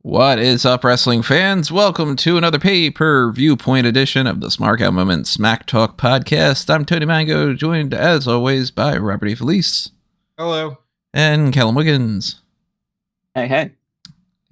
What is up, wrestling fans? Welcome to another Pay-Per-Viewpoint edition of the Smark Moment Smack Talk podcast. I'm Tony Mango, joined as always by Robert E. Felice. Hello. And Callum Wiggins. Hey.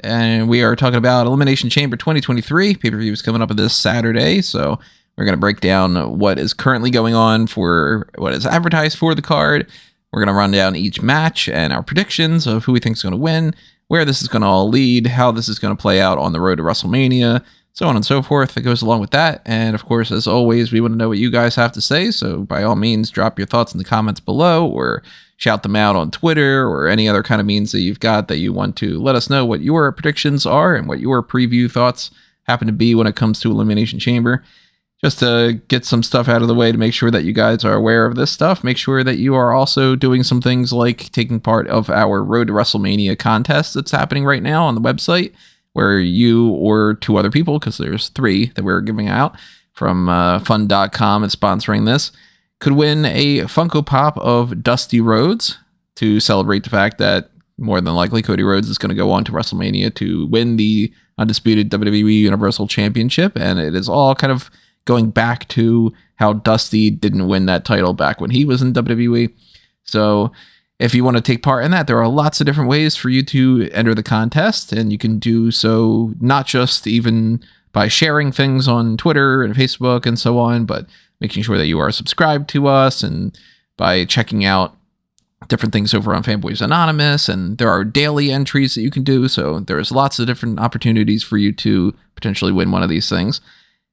And we are talking about Elimination Chamber 2023. Pay-Per-View is coming up this Saturday, so we're going to break down what is currently going on for what is advertised for the card. We're going to run down each match and our predictions of who we think is going to win, where this is going to all lead, how this is going to play out on the road to WrestleMania, so on and so forth that goes along with that. And of course, as always, we want to know what you guys have to say. So by all means, drop your thoughts in the comments below or shout them out on Twitter or any other kind of means that you've got that you want to let us know what your predictions are and what your preview thoughts happen to be when it comes to Elimination Chamber. Just to get some stuff out of the way to make sure that you guys are aware of this stuff. Make sure that you are also doing some things like taking part of our Road to WrestleMania contest that's happening right now on the website, where you or two other people, because there's 3 that we're giving out from fun.com and sponsoring this, could win a Funko Pop of Dusty Rhodes to celebrate the fact that more than likely Cody Rhodes is going to go on to WrestleMania to win the undisputed WWE Universal Championship. And it is all kind of going back to how Dusty didn't win that title back when he was in WWE. So if you want to take part in that, there are lots of different ways for you to enter the contest, and you can do so not just even by sharing things on Twitter and Facebook and so on, but making sure that you are subscribed to us and by checking out different things over on Fanboys Anonymous. And there are daily entries that you can do. So there's lots of different opportunities for you to potentially win one of these things.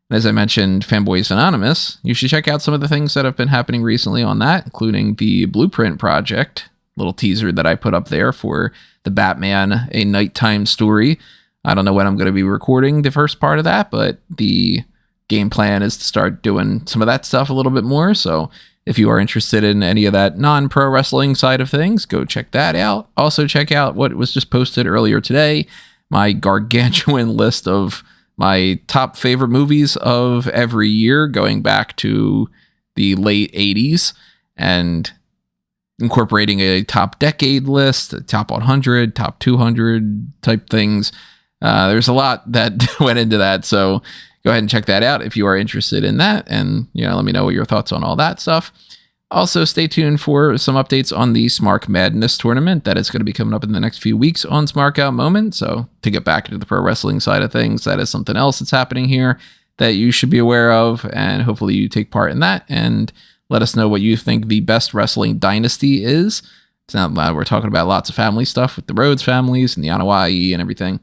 And as I mentioned, Fanboys Anonymous, you should check out some of the things that have been happening recently on that, including the Blueprint Project, little teaser that I put up there for the Batman A Nighttime Story. I don't know when I'm going to be recording the first part of that, but the game plan is to start doing some of that stuff a little bit more. So if you are interested in any of that non-pro wrestling side of things, go check that out. Also check out what was just posted earlier today, my gargantuan list of my top favorite movies of every year, going back to the late 80s and incorporating a top decade list, a top 100, top 200 type things. There's a lot that went into that. So go ahead and check that out if you are interested in that. And, let me know what your thoughts on all that stuff. Also, stay tuned for some updates on the Smark Madness tournament that is going to be coming up in the next few weeks on Smark Out Moment. So to get back into the pro wrestling side of things, that is something else that's happening here that you should be aware of. And hopefully you take part in that and let us know what you think the best wrestling dynasty is. So now we're talking about lots of family stuff with the Rhodes families and the Anoa'i and everything.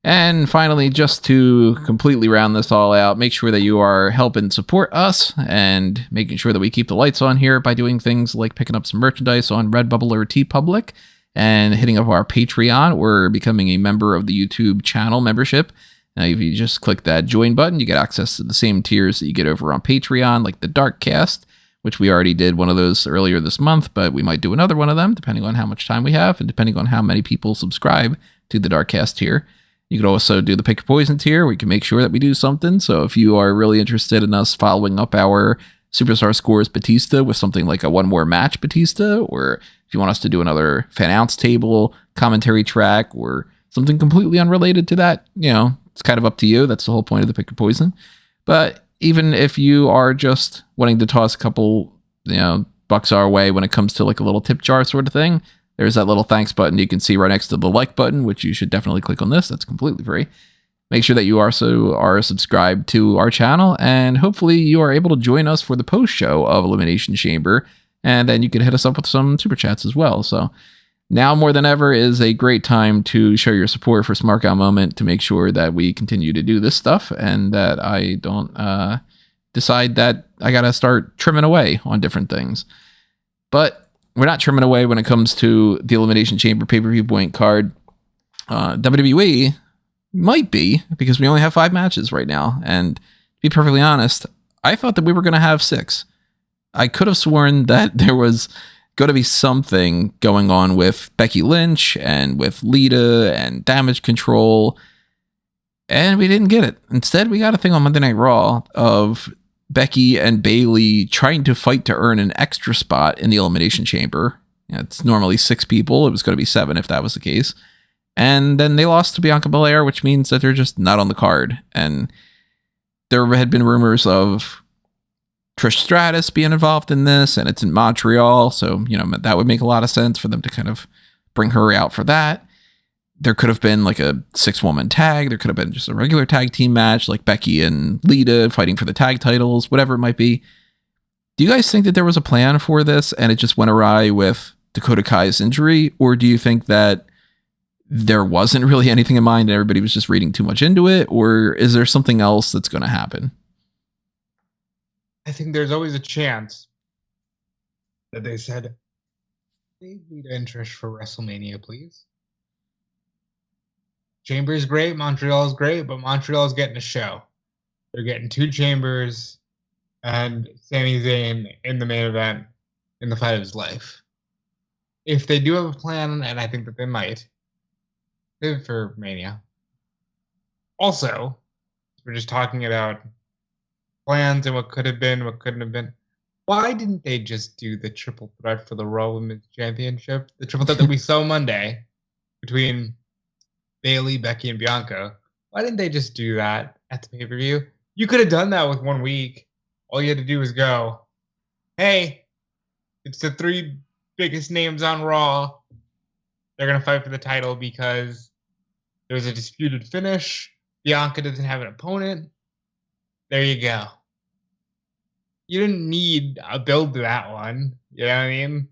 And finally, just to completely round this all out, make sure that you are helping support us and making sure that we keep the lights on here by doing things like picking up some merchandise on Redbubble or TeePublic and hitting up our Patreon or becoming a member of the YouTube channel membership. Now, if you just click that join button, you get access to the same tiers that you get over on Patreon, like the Darkcast, which we already did one of those earlier this month, but we might do another one of them depending on how much time we have and depending on how many people subscribe to the Darkcast tier. You can also do the Pick Your Poison tier. We can make sure that we do something. So if you are really interested in us following up our Superstar Scores Batista with something like a one more match Batista, or if you want us to do another fan ounce table commentary track or something completely unrelated to that, it's kind of up to you. That's the whole point of the Pick Your Poison. But even if you are just wanting to toss a couple, bucks our way when it comes to like a little tip jar sort of thing, there's that little thanks button you can see right next to the like button, which you should definitely click on this. That's completely free. Make sure that you also are subscribed to our channel, and hopefully you are able to join us for the post show of Elimination Chamber, and then you can hit us up with some super chats as well. So now more than ever is a great time to show your support for Smark Out Moment to make sure that we continue to do this stuff and that I don't decide that I got to start trimming away on different things. But we're not trimming away when it comes to the Elimination Chamber Pay-Per-Viewpoint card. WWE might be, because we only have 5 matches right now. And to be perfectly honest, I thought that we were going to have 6. I could have sworn that there was going to be something going on with Becky Lynch and with Lita and Damage Control. And we didn't get it. Instead, we got a thing on Monday Night Raw of Becky and Bayley trying to fight to earn an extra spot in the Elimination Chamber It's normally 6 people. It was going to be 7 if that was the case. And then they lost to Bianca Belair, which means that they're just not on the card. And there had been rumors of Trish Stratus being involved in this, and it's in Montreal. So, that would make a lot of sense for them to kind of bring her out for that. There could have been like a 6-woman tag. There could have been just a regular tag team match, like Becky and Lita fighting for the tag titles, whatever it might be. Do you guys think that there was a plan for this and it just went awry with Dakota Kai's injury? Or do you think that there wasn't really anything in mind and everybody was just reading too much into it? Or is there something else that's going to happen? I think there's always a chance that they said, "Save Lita and Trish for WrestleMania, please." Chamber's great, Montreal's great, but Montreal's getting a show. They're getting 2 Chambers and Sami Zayn in the main event in the fight of his life. If they do have a plan, and I think that they might, save it for Mania. Also, we're just talking about plans and what could have been, what couldn't have been. Why didn't they just do the triple threat for the Raw Women's Championship? The triple threat that we saw Monday between Bayley, Becky, and Bianca. Why didn't they just do that at the pay-per-view? You could have done that with 1 week. All you had to do was go, hey, it's the 3 biggest names on Raw. They're going to fight for the title because there was a disputed finish. Bianca doesn't have an opponent. There you go. You didn't need a build to that one. You know what I mean?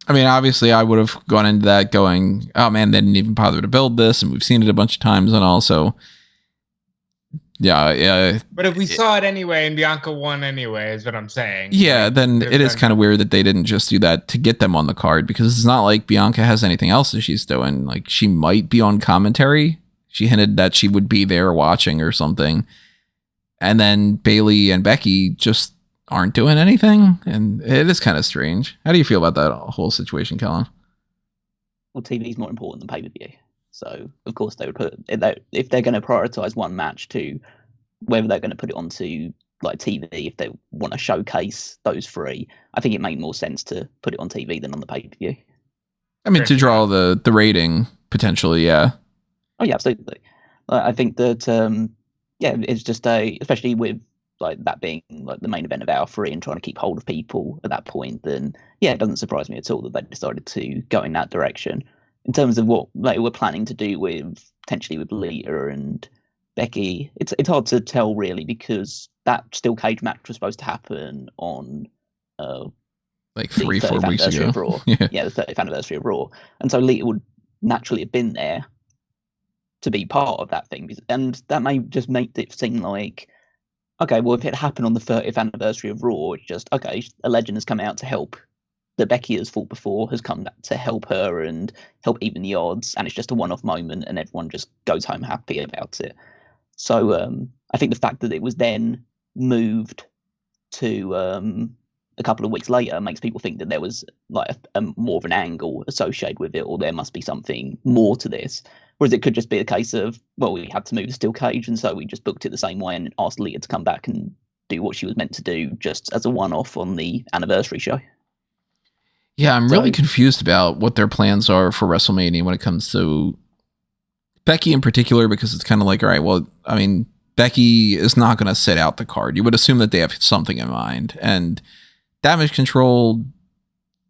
I mean, obviously, I would have gone into that going, oh man, they didn't even bother to build this, and we've seen it a bunch of times, and also, yeah. But if we saw it anyway, and Bianca won anyway, is what I'm saying. Yeah, then it is kind of weird that they didn't just do that to get them on the card, because it's not like Bianca has anything else that she's doing. Like, she might be on commentary. She hinted that she would be there watching or something. And then Bayley and Becky just aren't doing anything, and it is kind of strange. How do you feel about that whole situation, Kellen? Well, TV is more important than pay-per-view, so of course they would put, if they're going to prioritize one match, to whether they're going to put it onto like TV, if they want to showcase those 3, I think it made more sense to put it on TV than on the pay-per-view. I mean, to draw the rating potentially, yeah. Oh yeah, absolutely. I think that it's just especially with like that being like the main event of hour 3 and trying to keep hold of people at that point, then yeah, it doesn't surprise me at all that they decided to go in that direction. In terms of what they were planning to do with potentially with Lita and Becky, it's hard to tell really, because that steel cage match was supposed to happen on like 3-4 weeks ago. Of Raw. Yeah, the 30th anniversary of Raw, and so Lita would naturally have been there to be part of that thing, and that may just make it seem like, okay, well, if it happened on the 30th anniversary of Raw, it's just, okay, a legend has come out to help that Becky has fought before, has come back to help her and help even the odds, and it's just a one-off moment, and everyone just goes home happy about it. So I think the fact that it was then moved to a couple of weeks later makes people think that there was like a more of an angle associated with it, or there must be something more to this. Whereas it could just be a case of, well, we had to move the steel cage, and so we just booked it the same way and asked Lita to come back and do what she was meant to do just as a one-off on the anniversary show. Yeah, I'm really confused about what their plans are for WrestleMania when it comes to Becky in particular, because it's kind of like, all right, well, I mean, Becky is not going to sit out the card. You would assume that they have something in mind. And Damage Control,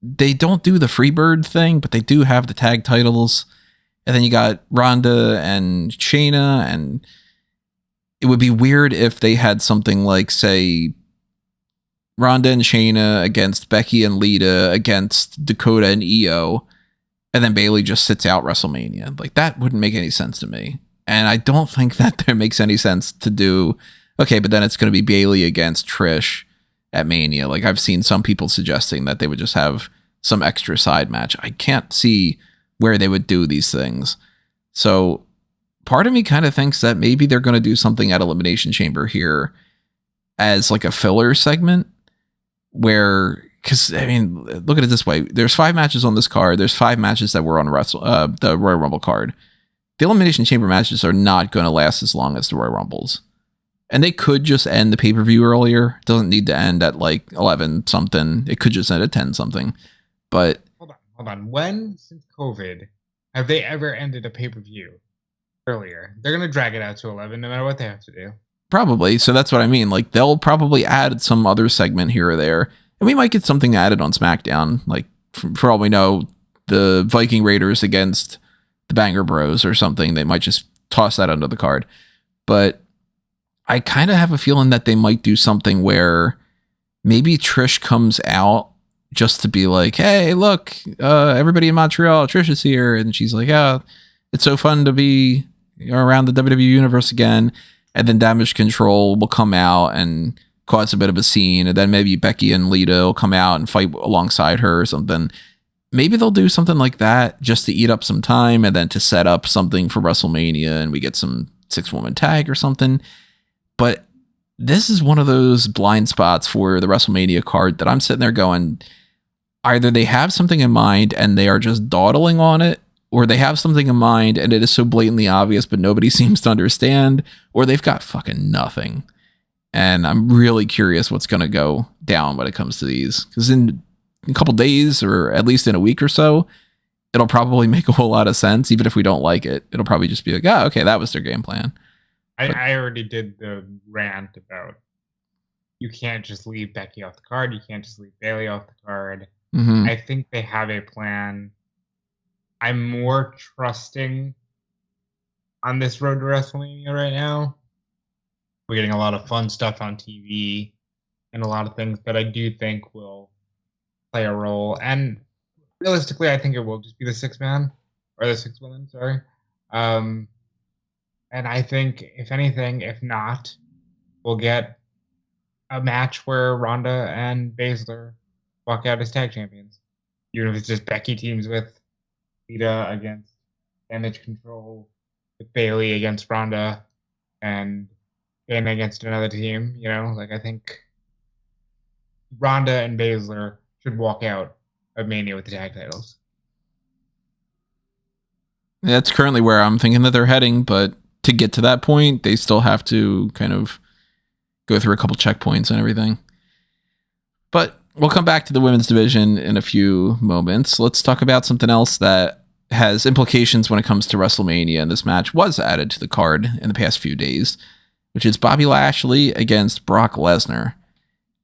they don't do the Freebird thing, but they do have the tag titles. And then you got Ronda and Shayna, and it would be weird if they had something like, say, Ronda and Shayna against Becky and Lita against Dakota and Io, and then Bayley just sits out WrestleMania. Like, that wouldn't make any sense to me. And I don't think that there makes any sense to do, okay, but then it's going to be Bayley against Trish at Mania. Like, I've seen some people suggesting that they would just have some extra side match. I can't see where they would do these things. So part of me kind of thinks that maybe they're going to do something at Elimination Chamber here as like a filler segment where, because I mean, look at it this way. There's 5 matches on this card. There's 5 matches that were on the Royal Rumble card. The Elimination Chamber matches are not going to last as long as the Royal Rumbles. And they could just end the pay-per-view earlier. It doesn't need to end at like 11 something. It could just end at 10 something. But hold on. When, since COVID, have they ever ended a pay-per-view earlier? They're going to drag it out to 11 no matter what they have to do. Probably. So that's what I mean. Like, they'll probably add some other segment here or there. And we might get something added on SmackDown. Like, for all we know, the Viking Raiders against the Banger Bros or something. They might just toss that under the card. But I kind of have a feeling that they might do something where maybe Trish comes out just to be like, hey, look, everybody in Montreal, Trish is here. And she's like, yeah, it's so fun to be around the WWE universe again. And then Damage Control will come out and cause a bit of a scene. And then maybe Becky and Lita will come out and fight alongside her or something. Maybe they'll do something like that just to eat up some time and then to set up something for WrestleMania and we get some 6-woman tag or something. But this is one of those blind spots for the WrestleMania card that I'm sitting there going, either they have something in mind and they are just dawdling on it, or they have something in mind and it is so blatantly obvious, but nobody seems to understand, or they've got fucking nothing. And I'm really curious what's going to go down when it comes to these. Because in a couple days, or at least in a week or so, it'll probably make a whole lot of sense. Even if we don't like it, it'll probably just be like, oh, okay, that was their game plan. I already did the rant about you can't just leave Becky off the card. You can't just leave Bayley off the card. Mm-hmm. I think they have a plan. I'm more trusting on this road to WrestleMania right now. We're getting a lot of fun stuff on TV and a lot of things that I do think will play a role. And realistically, I think it will just be the 6-man or the 6-woman, sorry. And I think, if anything, if not, we'll get a match where Ronda and Baszler walk out as tag champions. Even if it's just Becky teams with Lita against Damage Control, with Bayley against Ronda, and Dana against another team. You know, like, I think Ronda and Baszler should walk out of Mania with the tag titles. That's currently where I'm thinking that they're heading, but to get to that point, they still have to kind of go through a couple checkpoints and everything. But we'll come back to the women's division in a few moments. Let's talk about something else that has implications when it comes to WrestleMania, and this match was added to the card in the past few days, which is Bobby Lashley against Brock Lesnar.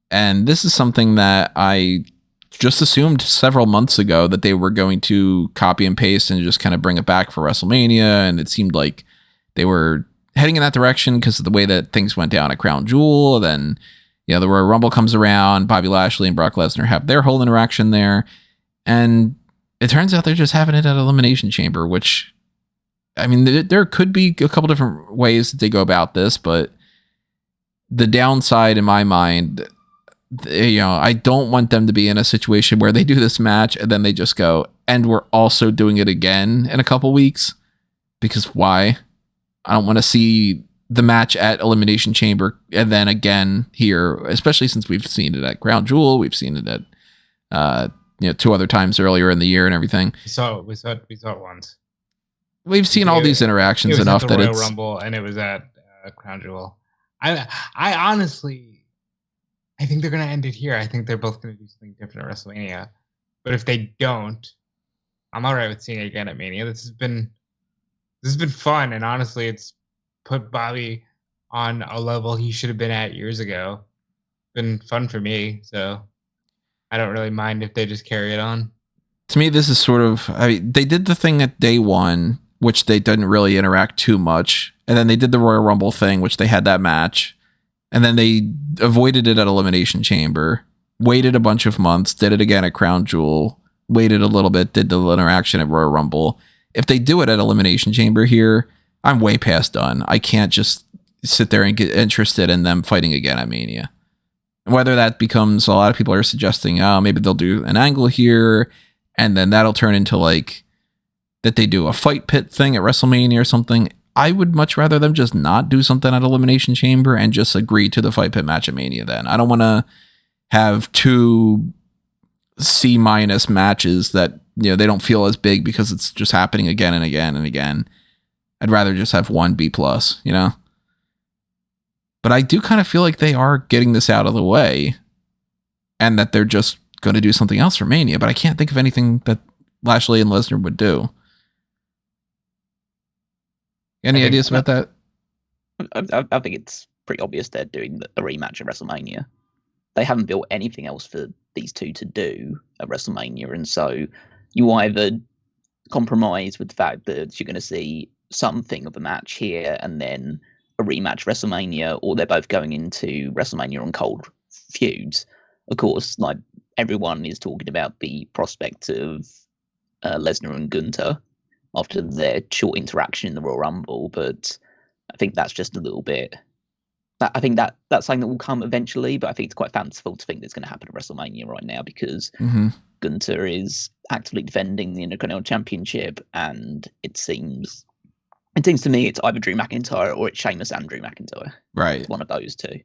And this is something that I just assumed several months ago that they were going to copy and paste and just kind of bring it back for WrestleMania, and it seemed like they were heading in that direction because of the way that things went down at Crown Jewel. Then, you know, the Royal Rumble comes around, Bobby Lashley and Brock Lesnar have their whole interaction there, and it turns out they're just having it at Elimination Chamber, which, I mean, there could be a couple different ways that they go about this, but the downside in my mind, you know, I don't want them to be in a situation where they do this match and then they just go, and we're also doing it again in a couple weeks, because why? I don't want to see the match at Elimination Chamber and then again here, especially since we've seen it at Crown Jewel. We've seen it at, 2 other times earlier in the year and everything. We saw it once. We've seen all these interactions enough that it's Rumble, and it was at Crown Jewel. I honestly, I think they're going to end it here. I think they're both going to do something different at WrestleMania. But if they don't, I'm all right with seeing it again at Mania. This has been fun, and honestly, it's put Bobby on a level he should have been at years ago. It's been fun for me, so I don't really mind if they just carry it on. To me, this is sort of, they did the thing at day one, which they didn't really interact too much. And then they did the Royal Rumble thing, which they had that match. And then they avoided it at Elimination Chamber, waited a bunch of months, did it again at Crown Jewel, waited a little bit, did the interaction at Royal Rumble. If they do it at Elimination Chamber here, I'm way past done. I can't just sit there and get interested in them fighting again at Mania. Whether that becomes, a lot of people are suggesting, oh, maybe they'll do an angle here, and then that'll turn into like that they do a fight pit thing at WrestleMania or something. I would much rather them just not do something at Elimination Chamber and just agree to the fight pit match at Mania then. I don't want to have 2 C- matches that, they don't feel as big because it's just happening again and again and again. I'd rather just have 1 B+, But I do kind of feel like they are getting this out of the way and that they're just going to do something else for Mania. But I can't think of anything that Lashley and Lesnar would do. Any ideas about that? I think it's pretty obvious they're doing a rematch at WrestleMania. They haven't built anything else for these two to do at WrestleMania, and so you either compromise with the fact that you're going to see something of a match here and then a rematch WrestleMania, or they're both going into WrestleMania on cold feuds. Of course, like everyone is talking about the prospect of Lesnar and Gunther after their short interaction in the Royal Rumble, but I think that's just a little bit. I think that's something that will come eventually, but I think it's quite fanciful to think that's going to happen at WrestleMania right now because Gunther is actively defending the Intercontinental Championship, and it seems to me it's either Drew McIntyre or it's Sheamus and Drew McIntyre. Right. It's one of those two.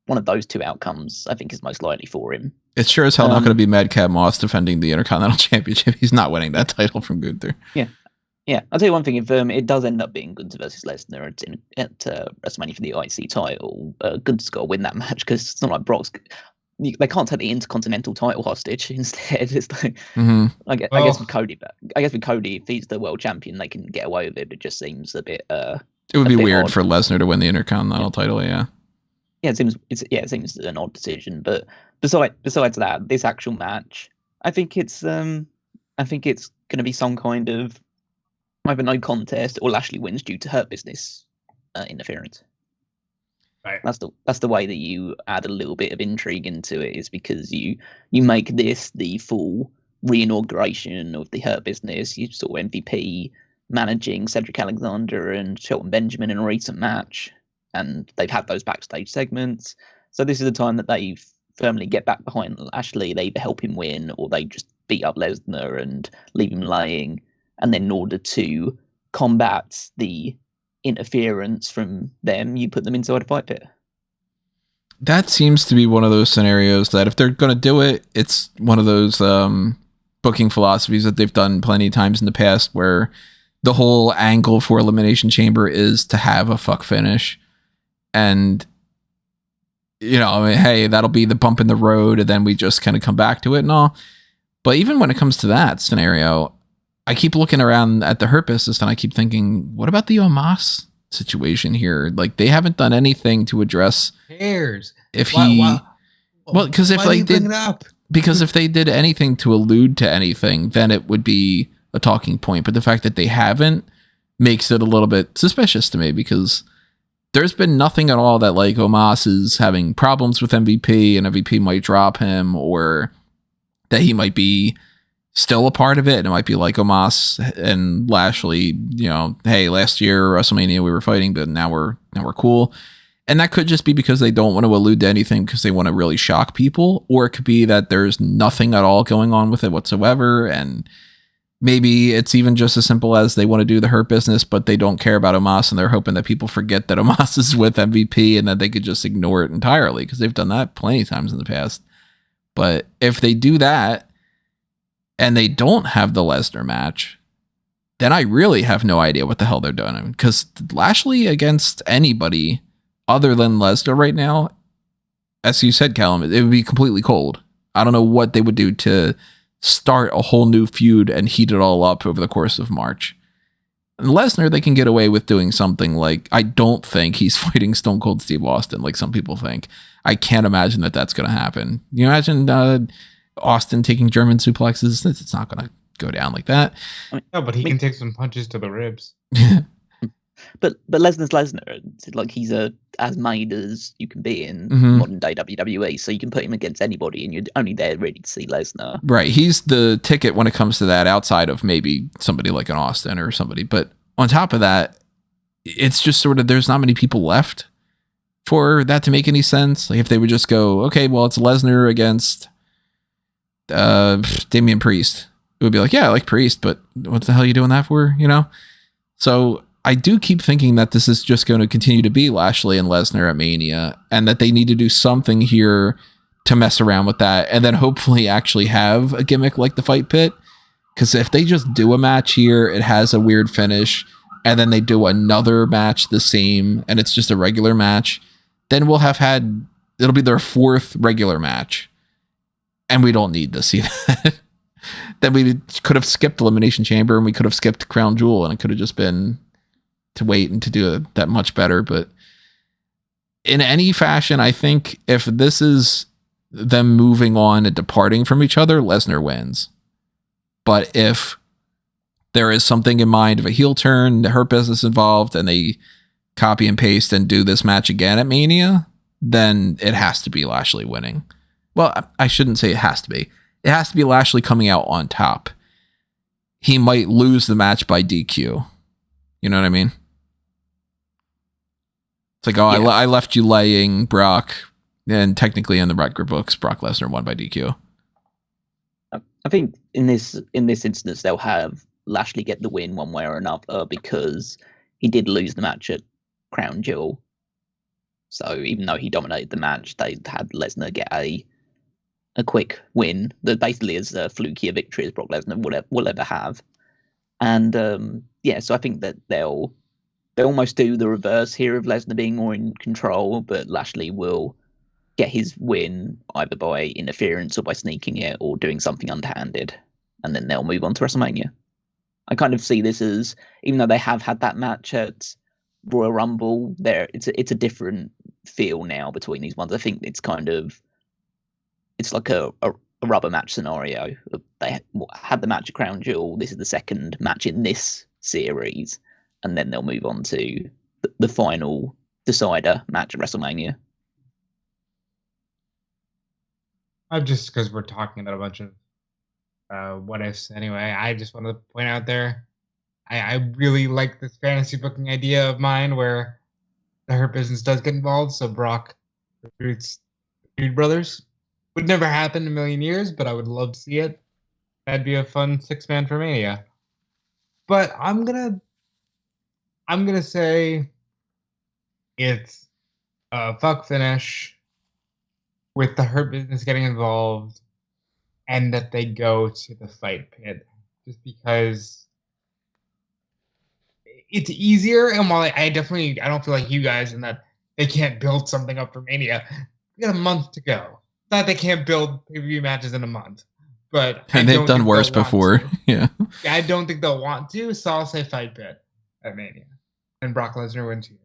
One of those two outcomes, I think, is most likely for him. It's sure as hell not going to be Madcap Moss defending the Intercontinental Championship. He's not winning that title from Gunther. Yeah, I'll tell you one thing. If it does end up being Gunther versus Lesnar at WrestleMania for the IC title, Gunther's got to win that match because it's not like Brock's. They can't take the Intercontinental title hostage. Instead, it's like I guess with Cody, if he's the world champion, they can get away with it. It just seems a bit. It would be weird for Lesnar to win the Intercontinental title. Yeah. Yeah, it seems an odd decision. But besides that, this actual match, I think it's going to be some kind of either no contest or Lashley wins due to Hurt Business interference. Right. That's the way that you add a little bit of intrigue into it, is because you make this the full re-inauguration of the Hurt Business. You saw MVP managing Cedric Alexander and Shelton Benjamin in a recent match, and they've had those backstage segments. So this is the time that they firmly get back behind Lashley. They either help him win or they just beat up Lesnar and leave him laying. And then in order to combat the interference from them, you put them inside a fight pit. That seems to be one of those scenarios that if they're going to do it, it's one of those booking philosophies that they've done plenty of times in the past where the whole angle for Elimination Chamber is to have a fuck finish. And, hey, that'll be the bump in the road, and then we just kind of come back to it and all. But even when it comes to that scenario, I keep looking around at the Hurt Business and I keep thinking, what about the Omos situation here? Like, they haven't done anything to address. Who cares? If they did anything to allude to anything, then it would be a talking point. But the fact that they haven't makes it a little bit suspicious to me, because there's been nothing at all that like Omos is having problems with MVP and MVP might drop him, or that he might be still a part of it. And it might be like Omos and Lashley, hey, last year WrestleMania we were fighting, but now we're cool. And that could just be because they don't want to allude to anything because they want to really shock people, or it could be that there's nothing at all going on with it whatsoever. And maybe it's even just as simple as they want to do the Hurt Business, but they don't care about Omos and they're hoping that people forget that Omos is with MVP and that they could just ignore it entirely, because they've done that plenty of times in the past. But if they do that, and they don't have the Lesnar match, then I really have no idea what the hell they're doing. Because Lashley against anybody other than Lesnar right now, as you said, Callum, it would be completely cold. I don't know what they would do to start a whole new feud and heat it all up over the course of March. And Lesnar, they can get away with doing something like, I don't think he's fighting Stone Cold Steve Austin like some people think. I can't imagine that that's going to happen. You imagine Austin taking German suplexes? It's not going to go down like that. No, but he can take some punches to the ribs. But Lesnar's Lesnar. Like, he's as made as you can be in modern day WWE. So you can put him against anybody, and you're only there really to see Lesnar. Right. He's the ticket when it comes to that, outside of maybe somebody like an Austin or somebody. But on top of that, it's just sort of, there's not many people left for that to make any sense. Like, if they would just go, okay, well, it's Lesnar against Damian Priest, it would be like, yeah, I like Priest, but what the hell are you doing that for? So I do keep thinking that this is just going to continue to be Lashley and Lesnar at Mania, and that they need to do something here to mess around with that, and then hopefully actually have a gimmick like the Fight Pit. Because if they just do a match here, it has a weird finish, and then they do another match the same, and it's just a regular match, then it'll be their 4th regular match. And we don't need to see that. Then we could have skipped Elimination Chamber and we could have skipped Crown Jewel, and it could have just been to wait and to do it that much better. But in any fashion, I think if this is them moving on and departing from each other, Lesnar wins. But if there is something in mind of a heel turn, the Hurt Business involved, and they copy and paste and do this match again at Mania, then it has to be Lashley winning. Well, I shouldn't say it has to be. It has to be Lashley coming out on top. He might lose the match by DQ. You know what I mean? It's like, yeah. I left you laying, Brock, and technically in the record books, Brock Lesnar won by DQ. I think in this instance, they'll have Lashley get the win one way or another because he did lose the match at Crown Jewel. So even though he dominated the match, they had Lesnar get a quick win that basically is as fluky a victory as Brock Lesnar will ever have. And so I think that they'll almost do the reverse here of Lesnar being more in control, but Lashley will get his win either by interference or by sneaking it or doing something underhanded, and then they'll move on to WrestleMania. I kind of see this as, even though they have had that match at Royal Rumble, it's a different feel now between these ones. I think it's like a rubber match scenario. They had the match at Crown Jewel. This is the second match in this series, and then they'll move on to the final decider match at WrestleMania. Just because we're talking about a bunch of what ifs anyway, I just want to point out there, I really like this fantasy booking idea of mine where the Hurt Business does get involved. So Brock recruits the Creed brothers. Would never happen in a million years, but I would love to see it. That'd be a fun 6-man for Mania. But I'm gonna say it's a fuck finish with the Hurt Business getting involved, and that they go to the fight pit, just because it's easier. And while I don't feel like you guys in that they can't build something up for Mania. We got a month to go. Not they can't build pay-per-view matches in a month, but and they've done worse before. Yeah, I don't think they'll want to. So I'll say fight pit at Mania, and Brock Lesnar wins here.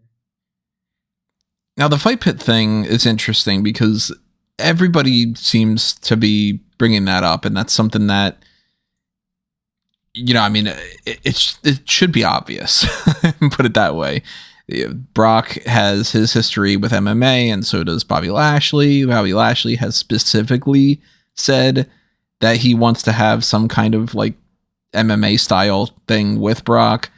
Now the fight pit thing is interesting because everybody seems to be bringing that up, and that's something that, you know, I mean, it should be obvious. Put it that way. Brock has his history with MMA, and so does Bobby Lashley. Bobby Lashley has specifically said that he wants to have some kind of like MMA style thing with Brock,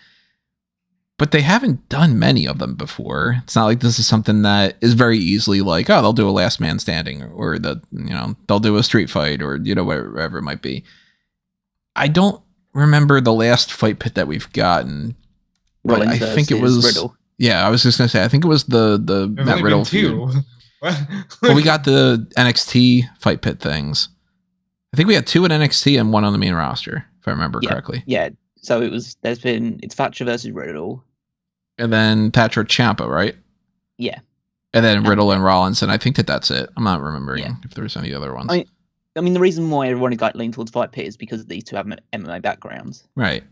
but they haven't done many of them before. It's not like this is something that is very easily like, oh, they'll do a last man standing, or they'll do a street fight, or whatever it might be. I don't remember the last fight pit that we've gotten. Rollins, I think it was Riddle. Yeah, I was just gonna say, I think it was the Matt Riddle feud. Well, we got the NXT fight pit things. I think we had 2 at NXT and 1 on the main roster, if I remember correctly. Yeah. So it's Thatcher versus Riddle, and then Thatcher Ciampa, right? Yeah. And then Riddle and Rollins, and I think that's it. I'm not remembering if there was any other ones. I mean, the reason why everyone is leaning towards fight pit is because these two have MMA backgrounds, right?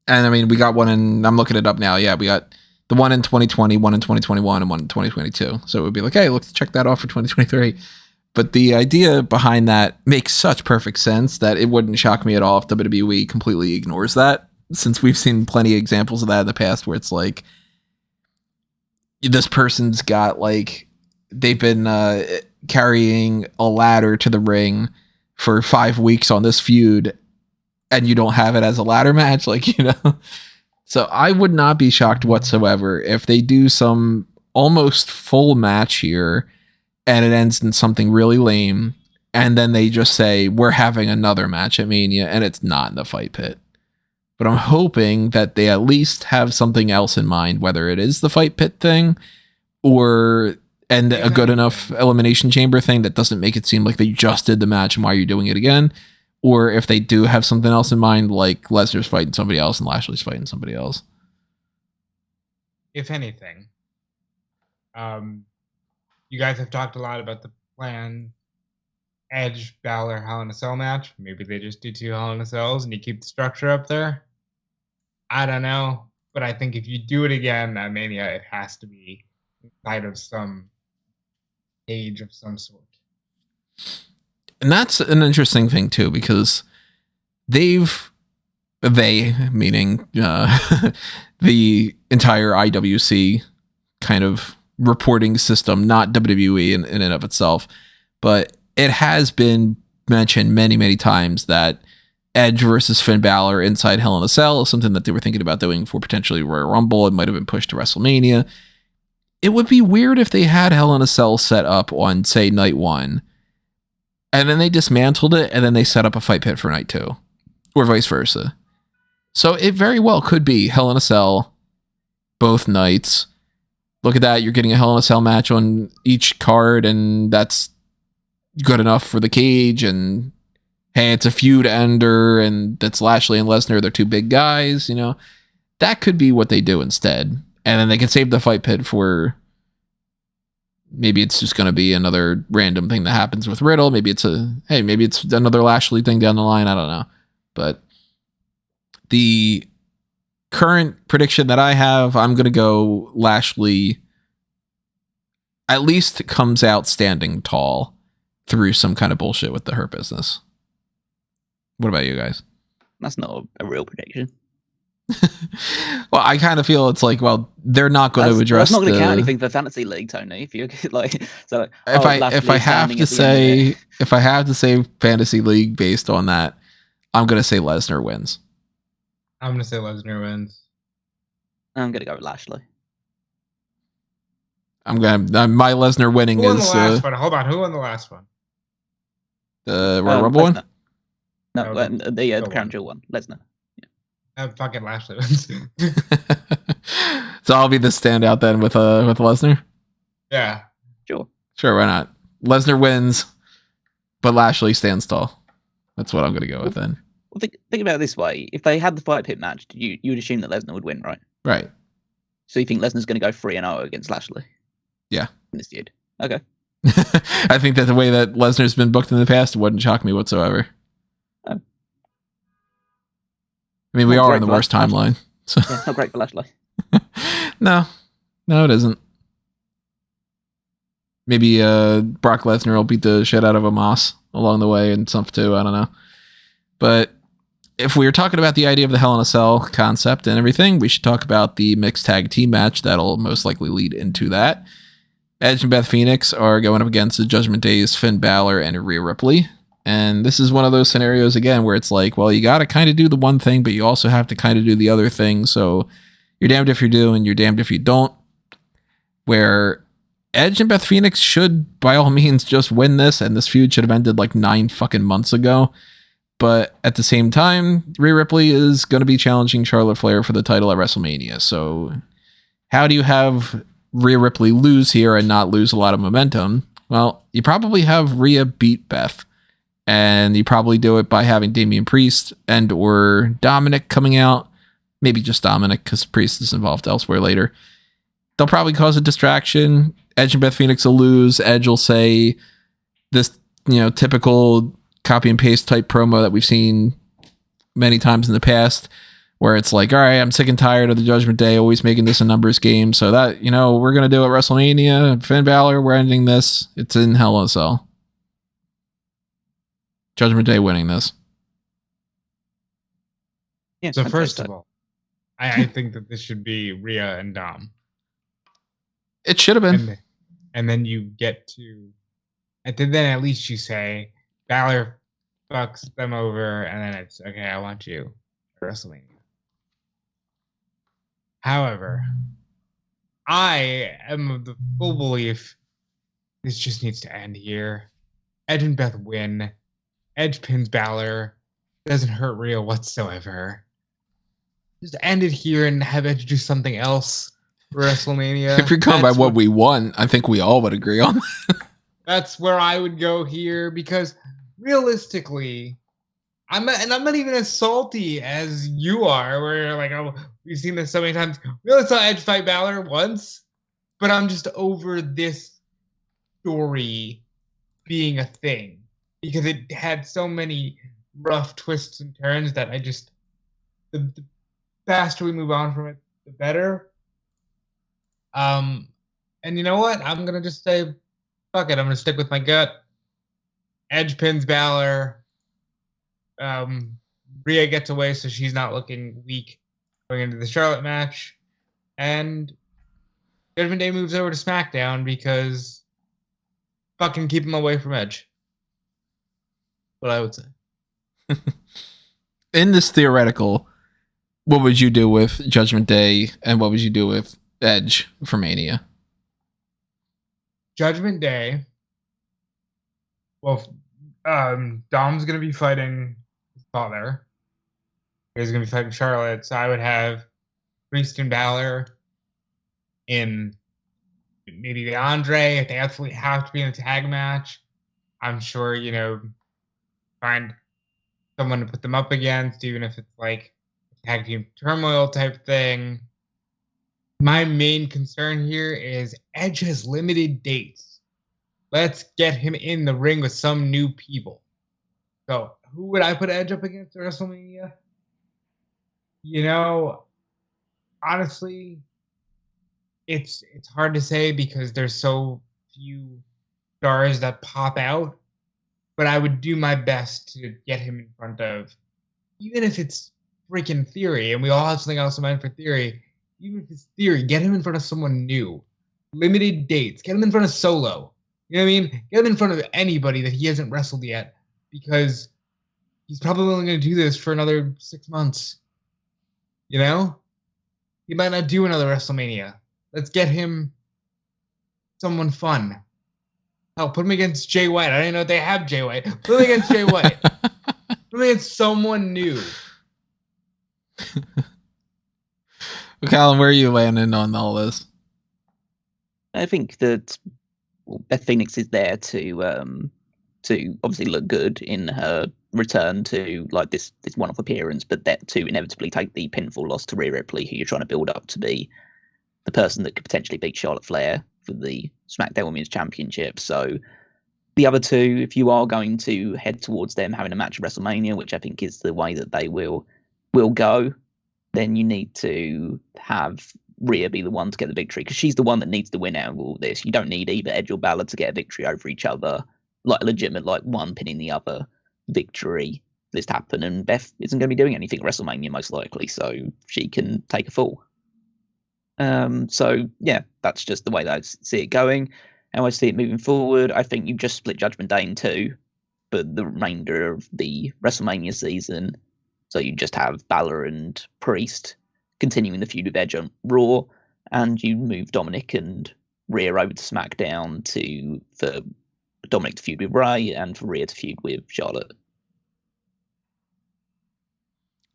And I mean, we got one in. I'm looking it up now. Yeah, we got the one in 2020, one in 2021, and one in 2022. So it would be like, hey, let's check that off for 2023. But the idea behind that makes such perfect sense that it wouldn't shock me at all if WWE completely ignores that, since we've seen plenty of examples of that in the past where it's like, this person's got like, they've been carrying a ladder to the ring for 5 weeks on this feud, and you don't have it as a ladder match, like, you know. So I would not be shocked whatsoever if they do some almost full match here and it ends in something really lame, and then they just say, we're having another match at Mania, and it's not in the fight pit. But I'm hoping that they at least have something else in mind, whether it is the fight pit thing or a good enough elimination chamber thing that doesn't make it seem like they just did the match and why are you doing it again? Or if they do have something else in mind, like Lesnar's fighting somebody else and Lashley's fighting somebody else. If anything, You guys have talked a lot about the plan. Edge, Balor, Hell in a Cell match. Maybe they just do 2 Hell in a Cells and you keep the structure up there. I don't know. But I think if you do it again at Mania, it has to be inside of some age of some sort. And that's an interesting thing too, because they meaning the entire IWC kind of reporting system, not WWE in and of itself, but it has been mentioned many, many times that Edge versus Finn Balor inside Hell in a Cell is something that they were thinking about doing for potentially Royal Rumble. It might have been pushed to WrestleMania. It would be weird if they had Hell in a Cell set up on, say, night 1, and then they dismantled it, and then they set up a fight pit for night 2, or vice versa. So it very well could be Hell in a Cell both nights. Look at that. You're getting a Hell in a Cell match on each card, and that's good enough for the cage. And hey, it's a feud ender, and that's Lashley and Lesnar. They're 2 big guys, you know. That could be what they do instead. And then they can save the fight pit for, maybe it's just going to be another random thing that happens with Riddle. Maybe it's another Lashley thing down the line. I don't know. But the current prediction that I have, I'm going to go Lashley at least comes out standing tall through some kind of bullshit with the Hurt Business. What about you guys? That's not a real prediction. Well, I kind of feel it's like, well, they're not going to address. That's not going to count anything for fantasy league, Tony. If you like, so if I have to say fantasy league based on that, I'm going to say Lesnar wins. I'm going to say Lesnar wins. I'm going to go with Lashley. My Lesnar winning Who won is. The last one? Hold on, who won the last one? The Royal Rumble one? No, the Crown Jewel one. Lesnar. Fucking Lashley wins. So I'll be the standout then with Lesnar. Yeah. Sure, why not? Lesnar wins, but Lashley stands tall. That's what I'm going to go with then. Well, think about it this way: if they had the fight pit match, you would assume that Lesnar would win, right? Right. So you think Lesnar's going to go 3-0 against Lashley? Yeah. In this feud. Okay. I think that the way that Lesnar's been booked in the past wouldn't shock me whatsoever. Oh. I mean, we are in the worst timeline. So. Yeah, not great for Lashley. No, it isn't. Maybe Brock Lesnar will beat the shit out of Amos along the way and stuff too. I don't know. But if we were talking about the idea of the Hell in a Cell concept and everything, we should talk about the mixed tag team match that'll most likely lead into that. Edge and Beth Phoenix are going up against the Judgment Day's Finn Balor and Rhea Ripley. And this is one of those scenarios, again, where it's like, well, you got to kind of do the one thing, but you also have to kind of do the other thing. So you're damned if you do, and you're damned if you don't. Where Edge and Beth Phoenix should, by all means, just win this, and this feud should have ended like 9 fucking months ago. But at the same time, Rhea Ripley is going to be challenging Charlotte Flair for the title at WrestleMania. So how do you have Rhea Ripley lose here and not lose a lot of momentum? Well, you probably have Rhea beat Beth. And you probably do it by having Damian Priest and or Dominic coming out. Maybe just Dominic, because Priest is involved elsewhere later. They'll probably cause a distraction. Edge and Beth Phoenix will lose. Edge will say this, typical copy and paste type promo that we've seen many times in the past, where it's like, all right, I'm sick and tired of the Judgment Day always making this a numbers game. So that, we're going to do it at WrestleMania. Finn Balor, we're ending this. It's in Hell in a Cell. Judgment Day winning this. Yeah. So first of all, I think that this should be Rhea and Dom. It should have been. And then you get to, and then at least you say, Balor fucks them over, and then it's, okay, I want you at WrestleMania. However, I am of the full belief this just needs to end here. Edge and Beth win. Edge pins Balor. Doesn't hurt Rhea whatsoever. Just end it here and have Edge do something else for WrestleMania. If you're going by what we want, I think we all would agree on that. That's where I would go here, because realistically, I'm not even as salty as you are, where you're like, oh, we've seen this so many times. We only saw Edge fight Balor once. but I'm just over this story being a thing because it had so many rough twists and turns that I just the faster we move on from it, the better. And you know what? I'm gonna just say, fuck it. I'm gonna stick with my gut. Edge pins Balor. Rhea gets away, so she's not looking weak going into the Charlotte match, and Judgment Day moves over to SmackDown because fucking keep him away from Edge. What I would say. In this theoretical, what would you do with Judgment Day and what would you do with Edge for Mania? Judgment Day. Well, Dom's going to be fighting his father. He's going to be fighting Charlotte. So I would have Priest and Balor in maybe the Andre if they absolutely have to be in a tag match. I'm sure, find someone to put them up against, even if it's like a tag team turmoil type thing. My main concern here is Edge has limited dates. Let's get him in the ring with some new people. So who would I put Edge up against at WrestleMania? Honestly, it's hard to say because there's so few stars that pop out. But I would do my best to get him in front of, even if it's freaking Theory, and we all have something else in mind for Theory, even if it's Theory, get him in front of someone new. Limited dates. Get him in front of Solo. You know what I mean? Get him in front of anybody that he hasn't wrestled yet, because he's probably only going to do this for another 6 months. He might not do another WrestleMania. Let's get him someone fun. Hell, put him against Jay White. I don't even know if they have Jay White. Put him against Jay White. Put him against someone new. Callum, where are you landing on all this? I think that Beth Phoenix is there to obviously look good in her return to like this one-off appearance, but that to inevitably take the pinfall loss to Rhea Ripley, who you're trying to build up to be the person that could potentially beat Charlotte Flair for the SmackDown Women's Championship. So the other two, if you are going to head towards them having a match at WrestleMania, which I think is the way that they will go, then you need to have Rhea be the one to get the victory, because she's the one that needs to win out of all this. You don't need either Edge or Balor to get a victory over each other, like a legitimate, like one pinning the other victory for this to happen. And Beth isn't going to be doing anything at WrestleMania most likely, so she can take a fall. So yeah, that's just the way that I see it going. How I see it moving forward, I think you just split Judgment Day in two, but the remainder of the WrestleMania season, so you just have Balor and Priest continuing the feud with Edge on Raw, and you move Dominic and Rhea over to SmackDown for Dominic to feud with Ray and for Rhea to feud with Charlotte.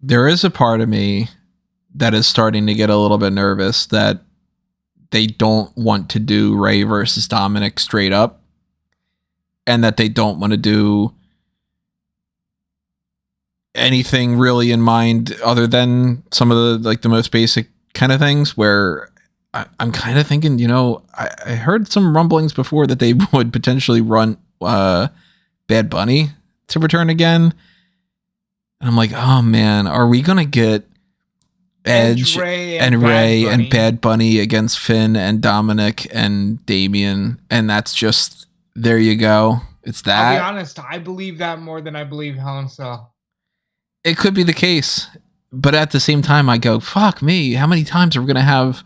There is a part of me that is starting to get a little bit nervous that they don't want to do Ray versus Dominic straight up, and that they don't want to do anything really in mind other than some of the most basic kind of things, where I'm kind of thinking, I heard some rumblings before that they would potentially run Bad Bunny to return again. And I'm like, oh man, are we going to get Edge Ray and Bad Bunny against Finn and Dominic and Damian? And that's just, there you go. It's that. I'll be honest, I believe that more than I believe Hell in a Cell. It could be the case, but at the same time, I go, fuck me. How many times are we going to have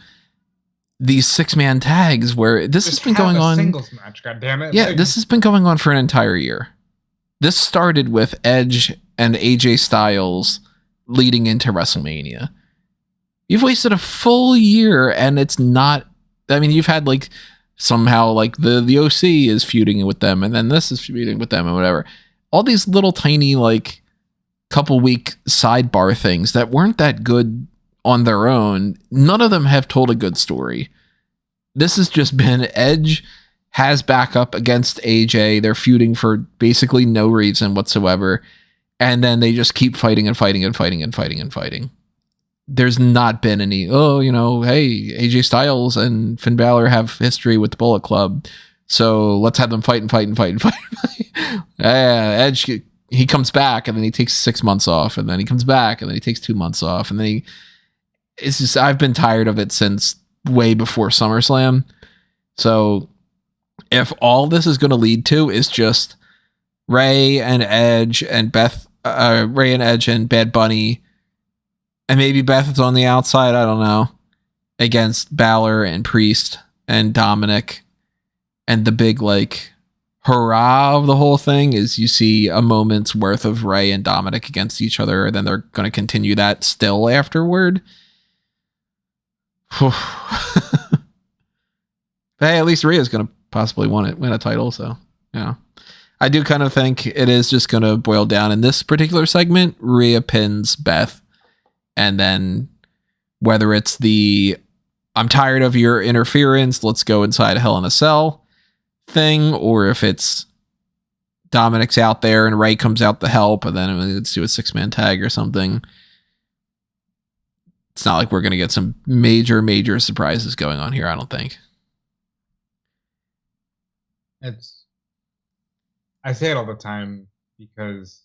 these 6-man tags where this has been going on? Singles match, goddammit. Yeah, this has been going on for an entire year. This started with Edge and AJ Styles leading into WrestleMania. You've wasted a full year, and it's not. I mean, you've had somehow the OC is feuding with them, and then this is feuding with them, and whatever. All these little tiny couple week sidebar things that weren't that good on their own. None of them have told a good story. This has just been Edge has backup against AJ. They're feuding for basically no reason whatsoever. And then they just keep fighting and fighting and fighting and fighting and fighting. there's not been any, hey, AJ Styles and Finn Balor have history with the Bullet Club, so let's have them fight. Edge, he comes back and then he takes 6 months off, and then he comes back and then he takes 2 months off, and then it's just, I've been tired of it since way before SummerSlam. So if all this is going to lead to is just Ray and Edge and Bad Bunny, and maybe Beth is on the outside, I don't know, against Balor and Priest and Dominic, and the big hurrah of the whole thing is you see a moment's worth of Ray and Dominic against each other, and then they're going to continue that still afterward. But hey, at least Rhea's going to possibly win a title, so yeah. I do kind of think it is just going to boil down in this particular segment. Rhea pins Beth, and then whether it's I'm tired of your interference, let's go inside Hell in a Cell thing, or if it's Dominic's out there and Ray comes out to help, and then let's do a 6-man tag or something. It's not like we're going to get some major surprises going on here, I don't think. I say it all the time because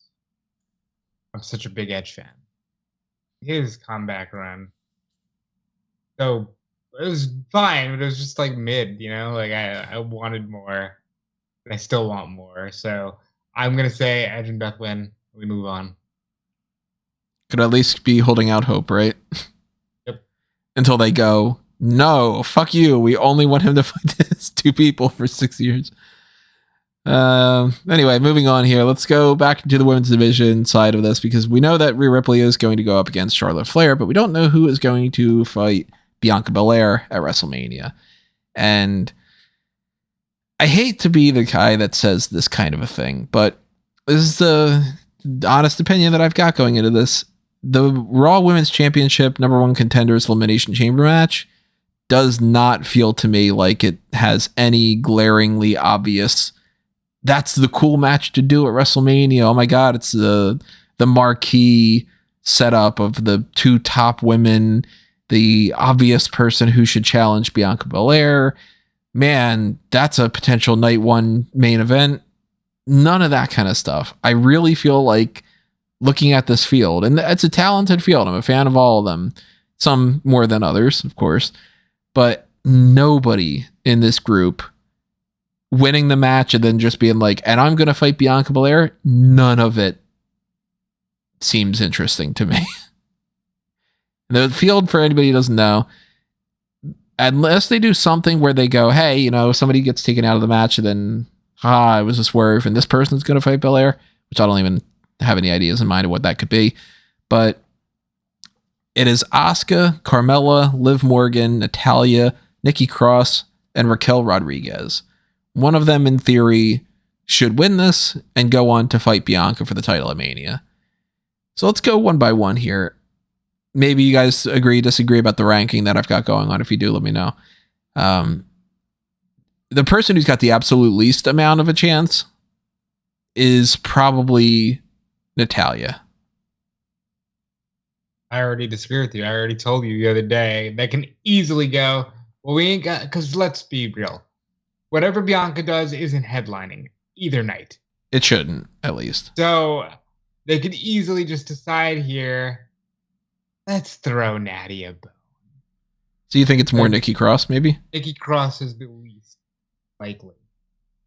I'm such a big Edge fan. His comeback run, so it was fine, but it was just mid, I wanted more, and I still want more. So I'm gonna say Edge and Beth win. We move on. Could at least be holding out hope, right? Yep. Until they go, no, fuck you. We only want him to fight these 2 people for 6 years. Anyway, moving on here. Let's go back into the women's division side of this, because we know that Rhea Ripley is going to go up against Charlotte Flair, but we don't know who is going to fight Bianca Belair at WrestleMania. And I hate to be the guy that says this kind of a thing, but this is the honest opinion that I've got going into this. The Raw Women's Championship #1 Contenders Elimination Chamber match does not feel to me like it has any glaringly obvious, that's the cool match to do at WrestleMania. Oh my God, it's the marquee setup of the 2 top women, the obvious person who should challenge Bianca Belair. Man, that's a potential night 1 main event. None of that kind of stuff. I really feel like looking at this field, and it's a talented field. I'm a fan of all of them. Some more than others, of course, but nobody in this group winning the match and then just being and I'm going to fight Bianca Belair, none of it seems interesting to me. The field, for anybody who doesn't know, unless they do something where they go, hey, somebody gets taken out of the match and then, it was a swerve and this person's going to fight Belair, which I don't even have any ideas in mind of what that could be. But it is Asuka, Carmella, Liv Morgan, Natalya, Nikki Cross, and Raquel Rodriguez. One of them, in theory, should win this and go on to fight Bianca for the title at Mania. So let's go one by one here. Maybe you guys disagree about the ranking that I've got going on. If you do, let me know. The person who's got the absolute least amount of a chance is probably Natalya. I already disagree with you. I already told you the other day that can easily go, well, we ain't got, because let's be real. Whatever Bianca does isn't headlining either night. It shouldn't, at least. So they could easily just decide here, let's throw Natty a bone. So you think it's more Nikki Cross, maybe? Nikki Cross is the least likely.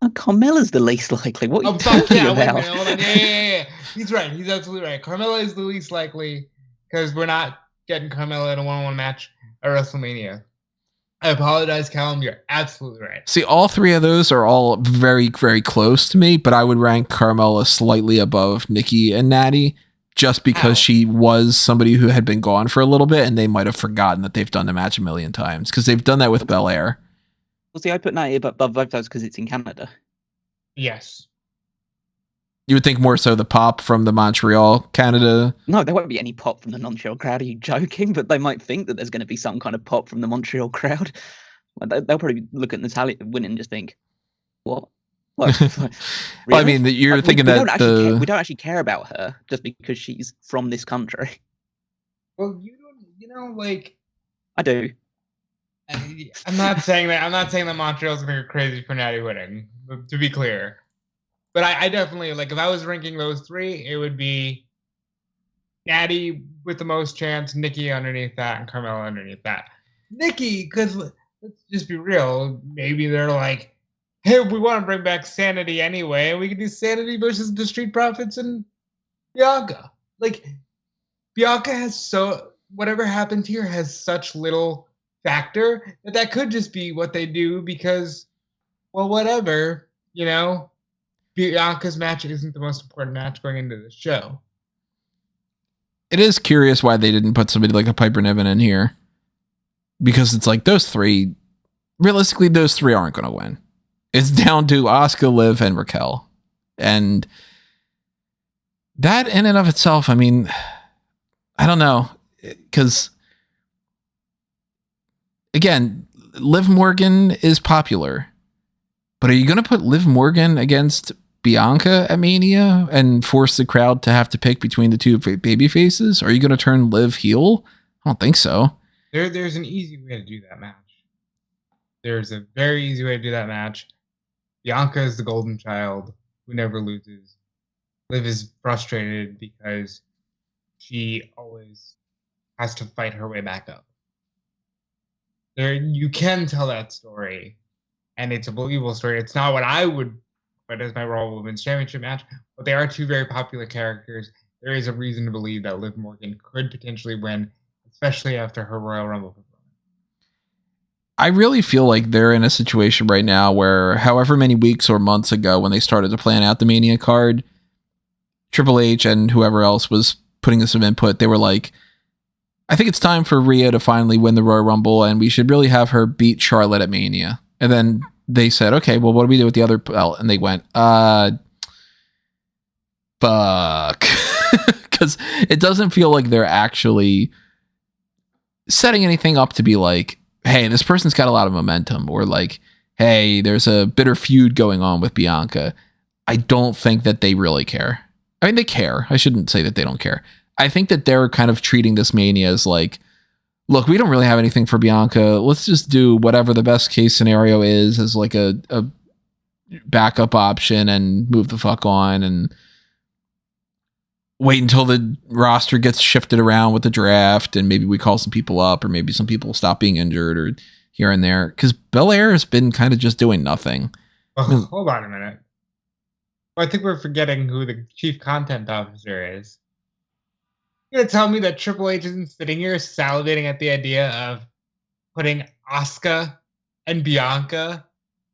Carmella's the least likely. What are you talking about? Hold on. Yeah. He's right. He's absolutely right. Carmella is the least likely because we're not getting Carmella in a one-on-one match at WrestleMania. I apologize, Callum. You're absolutely right. See, all 3 of those are all very, very close to me, but I would rank Carmella slightly above Nikki and Natty just because she was somebody who had been gone for a little bit, and they might have forgotten that they've done the match a million times because they've done that with Belair. Well, see, I put Natty above both those because it's in Canada. Yes. You would think more so the pop from the Montreal, Canada. No, there won't be any pop from the Montreal crowd. Are you joking? But they might think that there's going to be some kind of pop from the Montreal crowd. They'll probably look at Natalya winning and just think, what? Like, really? Well, I mean, you're thinking we that we don't actually care about her just because she's from this country. Well, Like I do. I'm not saying that. I'm not saying that Montreal's gonna go crazy for Natty winning. To be clear, but I definitely like if I was ranking those three, it would be Natty with the most chance, Nikki underneath that, and Carmella underneath that. Nikki, because let's just be real, maybe they're like, hey, we want to bring back Sanity anyway, and we can do Sanity versus the Street Profits and Bianca. Like, Bianca has whatever happens here has such little factor that could just be what they do because, well, whatever, Bianca's match isn't the most important match going into the show. It is curious why they didn't put somebody like a Piper Niven in here. Because it's like realistically, those three aren't going to win. It's down to Asuka, Liv, and Raquel. And that in and of itself, I mean, I don't know. Because, again, Liv Morgan is popular. But are you going to put Liv Morgan against Bianca at Mania and force the crowd to have to pick between the two baby faces? Are you going to turn Liv heel? I don't think so. There's an easy way to do that match. There's a very easy way to do that match. Bianca is the golden child who never loses. Liv is frustrated because she always has to fight her way back up. You can tell that story, and it's a believable story. It's not what I would put as my Raw Women's Championship match, but they are two very popular characters. There is a reason to believe that Liv Morgan could potentially win, especially after her Royal Rumble performance. I really feel like they're in a situation right now where however many weeks or months ago when they started to plan out the Mania card, Triple H and whoever else was putting some input, they were like, I think it's time for Rhea to finally win the Royal Rumble and we should really have her beat Charlotte at Mania. And then they said, okay, well, what do we do with the other belt? And they went, fuck. Because it doesn't feel like they're actually setting anything up to be like, hey, this person's got a lot of momentum, or like, hey, there's a bitter feud going on with Bianca. I don't think that they really care. I mean, they care. I shouldn't say that they don't care. I think that they're kind of treating this Mania as like, look, we don't really have anything for Bianca. Let's just do whatever the best case scenario is as like a backup option and move the fuck on and wait until the roster gets shifted around with the draft and maybe we call some people up or maybe some people stop being injured or here and there. Because Belair has been kind of just doing nothing. Oh, hold on a minute. Well, I think we're forgetting who the chief content officer is. You're going to tell me that Triple H isn't sitting here salivating at the idea of putting Asuka and Bianca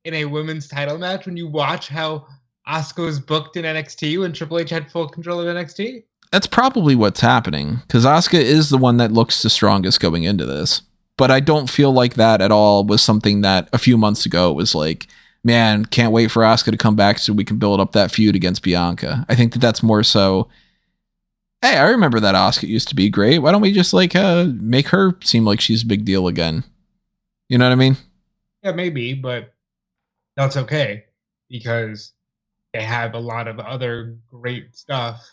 in a women's title match when you watch how Asuka was booked in NXT when Triple H had full control of NXT? That's probably what's happening, because Asuka is the one that looks the strongest going into this. But I don't feel like that at all was something that a few months ago was like, man, can't wait for Asuka to come back so we can build up that feud against Bianca. I think that that's more so, hey, I remember that Asuka used to be great. Why don't we just like make her seem like she's a big deal again? You know what I mean? Yeah, maybe, but that's okay because they have a lot of other great stuff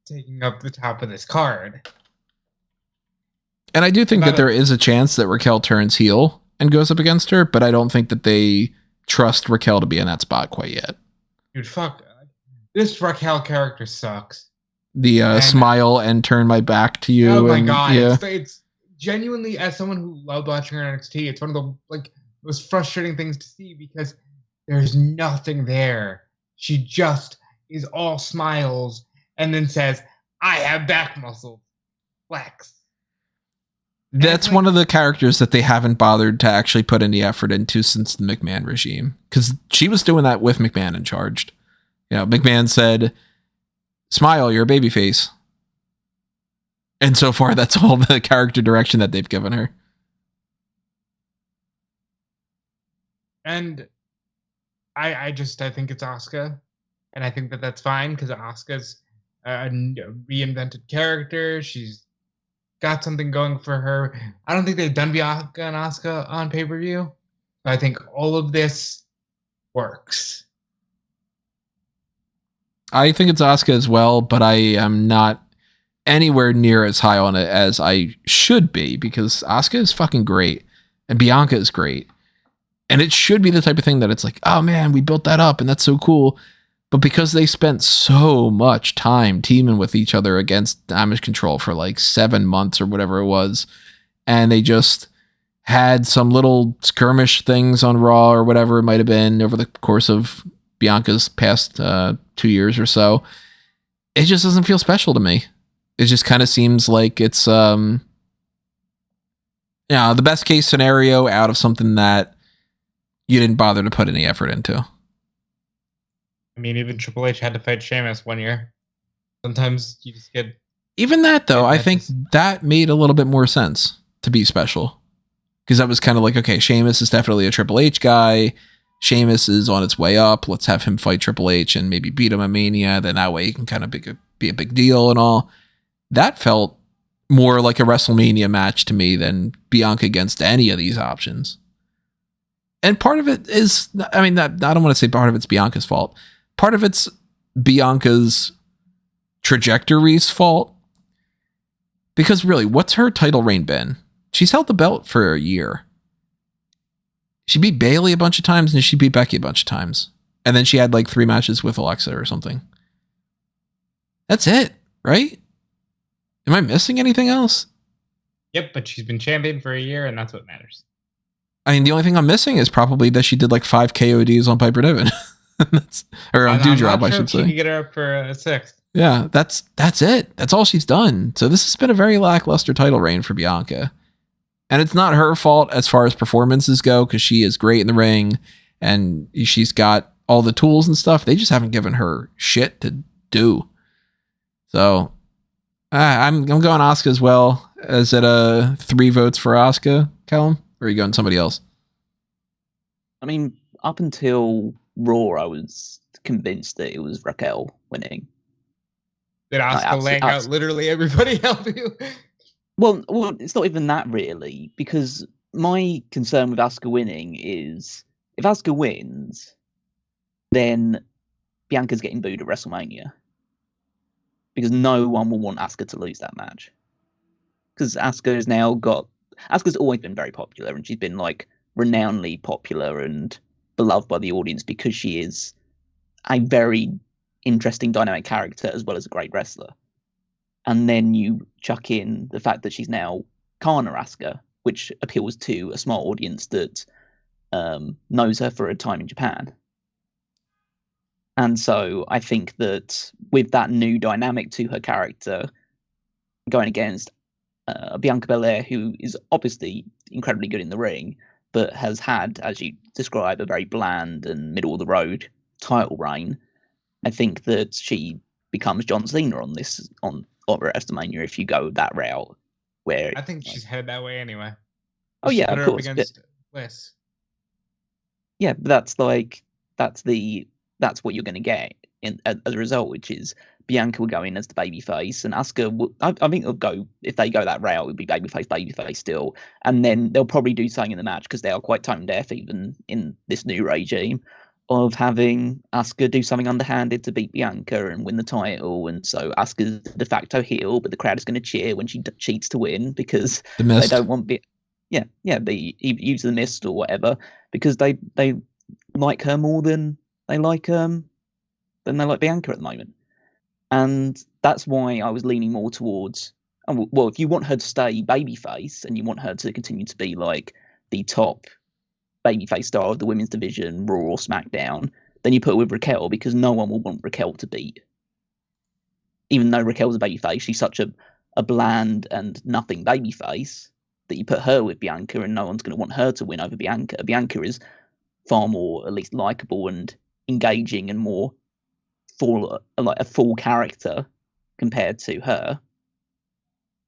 taking up the top of this card. And I do think that there is a chance that Raquel turns heel and goes up against her, but I don't think that they trust Raquel to be in that spot quite yet. Dude, fuck. This Raquel character sucks. The smile and turn my back to you. Oh my and, god. Yeah. It's genuinely, as someone who loved watching her on NXT, it's one of the most frustrating things to see because there's nothing there. She just is all smiles and then says, I have back muscles. Flex. That's one of the characters that they haven't bothered to actually put any effort into since the McMahon regime. Because she was doing that with McMahon in charge. You know, McMahon said, smile, you're a babyface. And so far, that's all the character direction that they've given her. And I think it's Asuka. And I think that that's fine because Asuka's a reinvented character. She's got something going for her. I don't think they've done Bianca and Asuka on pay-per-view. I think all of this works. I think it's Asuka as well, but I am not anywhere near as high on it as I should be, because Asuka is fucking great and Bianca is great. And it should be the type of thing that it's like, oh man, we built that up and that's so cool. But because they spent so much time teaming with each other against Damage Control for like 7 months or whatever it was, and they just had some little skirmish things on Raw or whatever it might have been over the course of Bianca's past 2 years or so, it just doesn't feel special to me. It just kind of seems like it's the best case scenario out of something that you didn't bother to put any effort into. I mean, even Triple H had to fight Sheamus 1 year. Sometimes you just get... Even that, though, I think that made a little bit more sense to be special. Because that was kind of like, okay, Sheamus is definitely a Triple H guy. Sheamus is on its way up. Let's have him fight Triple H and maybe beat him at Mania. Then that way he can kind of be a big deal and all. That felt more like a WrestleMania match to me than Bianca against any of these options. And part of it is, I mean, I don't want to say part of it's Bianca's fault. Part of it's Bianca's trajectory's fault. Because really, what's her title reign been? She's held the belt for a year. She beat Bayley a bunch of times and she beat Becky a bunch of times. And then she had like 3 matches with Alexa or something. That's it, right? Am I missing anything else? Yep, but she's been champion for a year and that's what matters. I mean, the only thing I'm missing is probably that she did like 5 KODs on Piper Niven. Or on Doudrop, I should say. She can get her up for a 6th. Yeah, that's it. That's all she's done. So this has been a very lackluster title reign for Bianca. And it's not her fault as far as performances go, because she is great in the ring and she's got all the tools and stuff. They just haven't given her shit to do. So I'm going Asuka as well. Is it 3 votes for Asuka, Callum? Or are you going somebody else? I mean, up until Raw, I was convinced that it was Raquel winning. Did Asuka laying out literally everybody help you? Well, it's not even that really, because my concern with Asuka winning is if Asuka wins, then Bianca's getting booed at WrestleMania. Because no one will want Asuka to lose that match. Because Asuka's always been very popular, and she's been like renownedly popular and beloved by the audience because she is a very interesting dynamic character as well as a great wrestler. And then you chuck in the fact that she's now Kana Asuka, which appeals to a smart audience that knows her for a time in Japan. And so I think that with that new dynamic to her character, going against Bianca Belair, who is obviously incredibly good in the ring, but has had, as you describe, a very bland and middle-of-the-road title reign, I think that she becomes John Cena on WrestleMania if you go that route. Where I think she's headed that way anyway. Oh yeah, of course. Against Bliss. Yeah, but that's what you're going to get as a result, which is Bianca will go in as the babyface, and Asuka will. I think it'll go, if they go that route, it'll be babyface still, and then they'll probably do something in the match because they are quite tone deaf even in this new regime of having Asuka do something underhanded to beat Bianca and win the title, and so Asuka's the de facto heel, but the crowd is going to cheer when she cheats to win because they don't want the use the mist or whatever because they like her more than they like Bianca at the moment. And that's why I was leaning more towards, well, if you want her to stay babyface and you want her to continue to be like the top babyface star of the women's division, Raw or SmackDown, then you put her with Raquel because no one will want Raquel to beat. Even though Raquel's a babyface, she's such a bland and nothing babyface that you put her with Bianca and no one's going to want her to win over Bianca. Bianca is far more, at least, likable and engaging and more like a full character compared to her,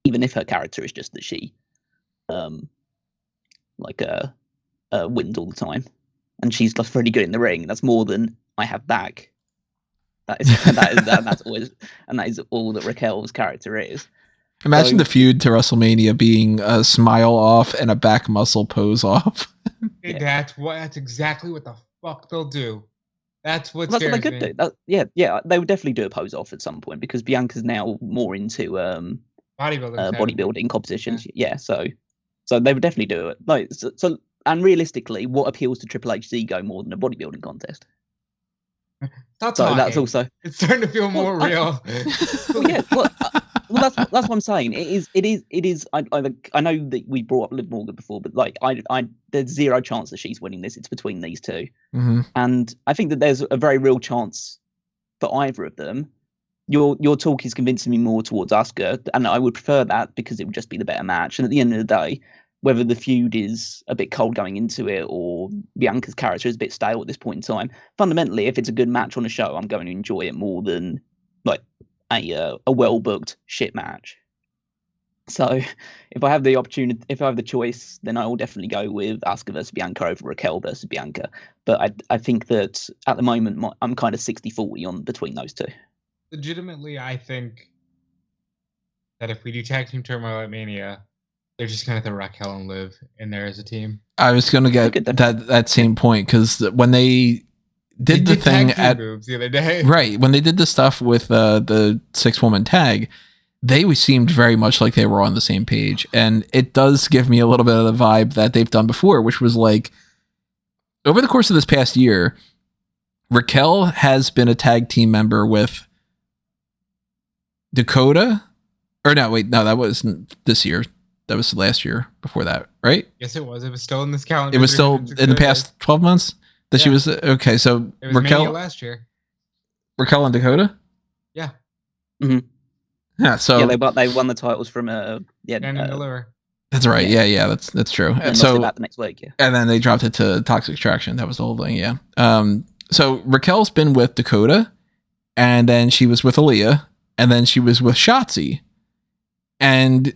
even if her character is just that she wins all the time and she's just really good in the ring. That's more than I have back. That's always, and that is all that Raquel's character is. Imagine the feud to WrestleMania being a smile off and a back muscle pose off. Yeah. That's exactly what the fuck they'll do. That's what That's what they scares could me. do. Yeah, they would definitely do a pose off at some point because Bianca's now more into bodybuilding competitions. Yeah, so they would definitely do it. Like so, and realistically, what appeals to Triple H's ego more than a bodybuilding contest? Stop So talking. that's also It's starting to feel more real. Well, yeah. Well, that's what I'm saying. It is. I know that we brought up Liv Morgan before, but like, there's zero chance that she's winning this. It's between these two, and I think that there's a very real chance for either of them. Your talk is convincing me more towards Asuka, and I would prefer that because it would just be the better match. And at the end of the day, whether the feud is a bit cold going into it or Bianca's character is a bit stale at this point in time, fundamentally, if it's a good match on a show, I'm going to enjoy it more than like a well-booked shit match. So if I have the opportunity, if I have the choice, then I will definitely go with Asuka versus Bianca over Raquel versus Bianca. But I think that at the moment, I'm kind of 60-40 on between those two. Legitimately, I think that if we do tag team turmoil at Mania, they're just going to throw Raquel and Liv in there as a team. I was going to get that same point because when they did the thing at the other day, right, when they did the stuff with the 6-woman tag, they seemed very much like they were on the same page, and it does give me a little bit of the vibe that they've done before, which was like over the course of this past year, Raquel has been a tag team member with Dakota, or no, wait, no, that wasn't this year. That was last year before that, right? Yes, it was. It was still in this calendar. It was still in the past 12 months that she was okay. So it was Raquel Mania last year. Raquel and Dakota. Yeah. Mm-hmm. Yeah. So yeah, they won the titles from Deliver. That's right. Yeah, that's true. And so that the next week, yeah. And then they dropped it to Toxic Attraction. That was the whole thing. Yeah. So Raquel's been with Dakota, and then she was with Aaliyah, and then she was with Shotzi, and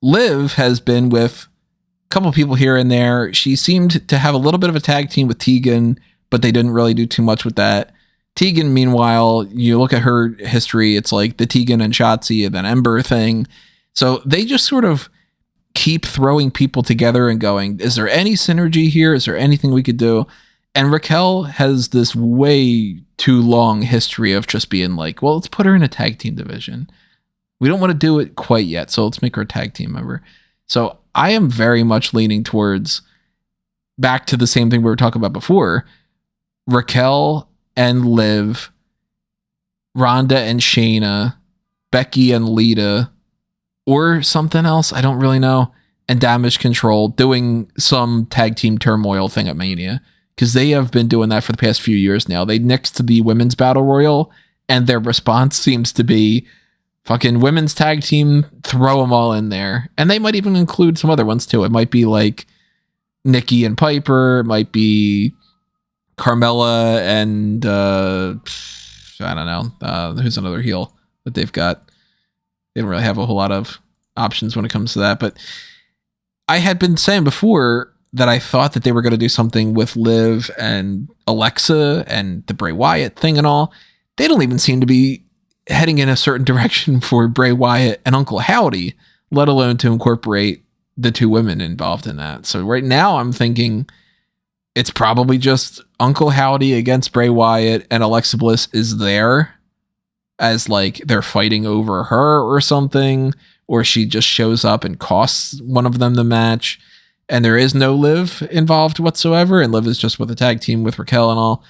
Liv has been with a couple people here and there. She seemed to have a little bit of a tag team with Tegan, but they didn't really do too much with that. Tegan, meanwhile, you look at her history, it's like the Tegan and Shotzi and then Ember thing. So they just sort of keep throwing people together and going, is there any synergy here? Is there anything we could do? And Raquel has this way too long history of just being like, well, let's put her in a tag team division. We don't want to do it quite yet, so let's make her a tag team member. So I am very much leaning towards back to the same thing we were talking about before. Raquel and Liv, Rhonda and Shayna, Becky and Lita, or something else, I don't really know, and Damage Control doing some tag team turmoil thing at Mania, because they have been doing that for the past few years now. They nixed the Women's Battle Royal, and their response seems to be fucking women's tag team, throw them all in there. And they might even include some other ones too. It might be like Nikki and Piper. It might be Carmella and I don't know. Who's another heel that they've got? They don't really have a whole lot of options when it comes to that. But I had been saying before that I thought that they were going to do something with Liv and Alexa and the Bray Wyatt thing and all. They don't even seem to be heading in a certain direction for Bray Wyatt and Uncle Howdy, let alone to incorporate the two women involved in that. So right now I'm thinking it's probably just Uncle Howdy against Bray Wyatt, and Alexa Bliss is there as like they're fighting over her or something, or she just shows up and costs one of them the match, and there is no Liv involved whatsoever, and Liv is just with a tag team with Raquel and all.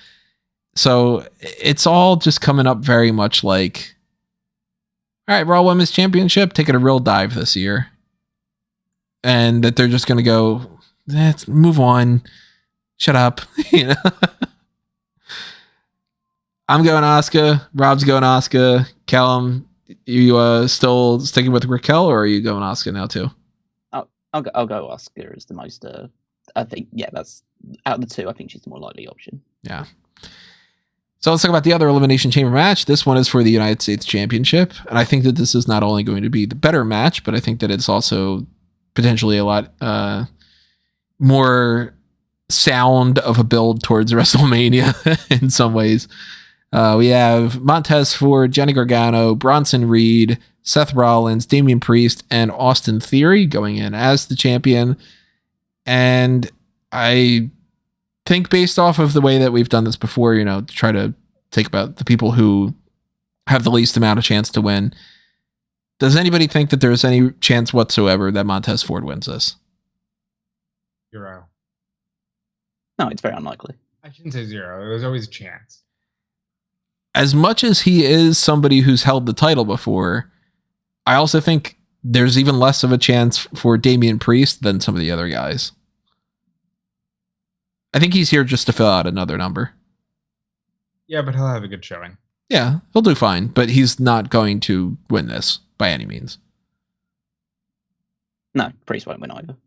So it's all just coming up very much like, all right, Raw Women's Championship taking a real dive this year. And that they're just going to go, let's move on. Shut up. You know? I'm going Asuka. Rob's going Asuka. Callum, you still sticking with Raquel, or are you going Asuka now too? I'll go Asuka as the most, I think, that's out of the two, I think she's the more likely option. Yeah. So let's talk about the other Elimination Chamber match. This one is for the United States Championship. And I think that this is not only going to be the better match, but I think that it's also potentially a lot more sound of a build towards WrestleMania in some ways. We have Montez Ford, Johnny Gargano, Bronson Reed, Seth Rollins, Damian Priest, and Austin Theory going in as the champion. And I think based off of the way that we've done this before, to try to take about the people who have the least amount of chance to win, does anybody think that there's any chance whatsoever that Montez Ford wins this? 0. No, it's very unlikely. I shouldn't say 0. There was always a chance. As much as he is somebody who's held the title before, I also think there's even less of a chance for Damian Priest than some of the other guys. I think he's here just to fill out another number. Yeah, but he'll have a good showing. Yeah, he'll do fine, but he's not going to win this by any means. No, Priest won't win either.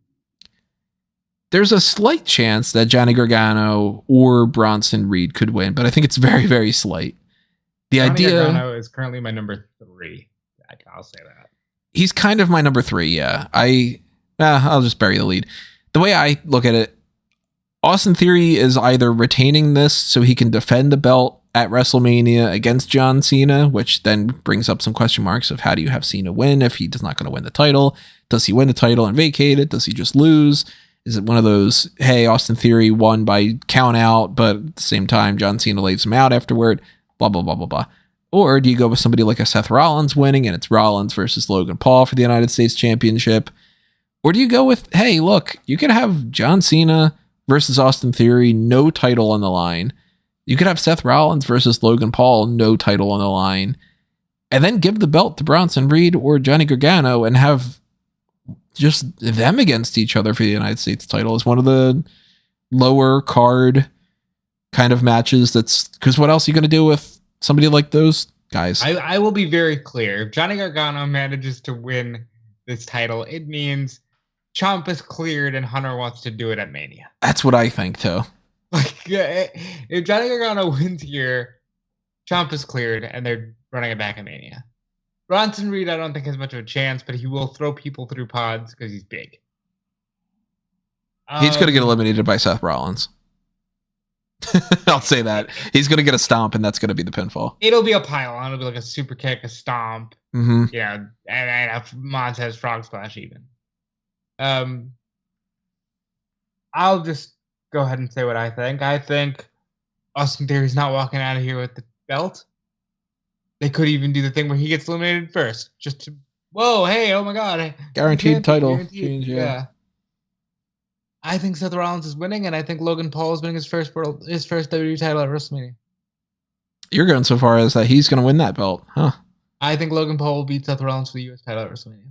There's a slight chance that Johnny Gargano or Bronson Reed could win, but I think it's very, very slight. Johnny Gargano is currently my number 3. I'll say that. He's kind of my number 3, yeah. I'll just bury the lead. The way I look at it, Austin Theory is either retaining this so he can defend the belt at WrestleMania against John Cena, which then brings up some question marks of how do you have Cena win if he does not going to win the title? Does he win the title and vacate it? Does he just lose? Is it one of those, hey, Austin Theory won by count out, but at the same time, John Cena lays him out afterward, blah, blah, blah, blah, blah. Or do you go with somebody like a Seth Rollins winning and it's Rollins versus Logan Paul for the United States Championship? Or do you go with, hey, look, you could have John Cena versus Austin Theory, no title on the line. You could have Seth Rollins versus Logan Paul, no title on the line. And then give the belt to Bronson Reed or Johnny Gargano and have just them against each other for the United States title is one of the lower card kind of matches. Because what else are you going to do with somebody like those guys? I will be very clear. If Johnny Gargano manages to win this title, it means Ciampa's cleared and Hunter wants to do it at Mania. That's what I think too. Like, if Johnny Gargano wins here, Ciampa's cleared and they're running it back at Mania. Bronson Reed, I don't think has much of a chance, but he will throw people through pods because he's big. He's going to get eliminated by Seth Rollins. I'll say that. He's going to get a stomp, and that's going to be the pinfall. It'll be a pile-on. It'll be like a super kick, a stomp. Mm-hmm. And a Montez frog splash even. I'll just go ahead and say what I think. I think Austin Theory's not walking out of here with the belt. They could even do the thing where he gets eliminated first. Just to, whoa, hey, oh my God. Guaranteed title change, yeah. I think Seth Rollins is winning, and I think Logan Paul is winning his first WWE title at WrestleMania. You're going so far as that he's going to win that belt, huh? I think Logan Paul will beat Seth Rollins for the U.S. title at WrestleMania.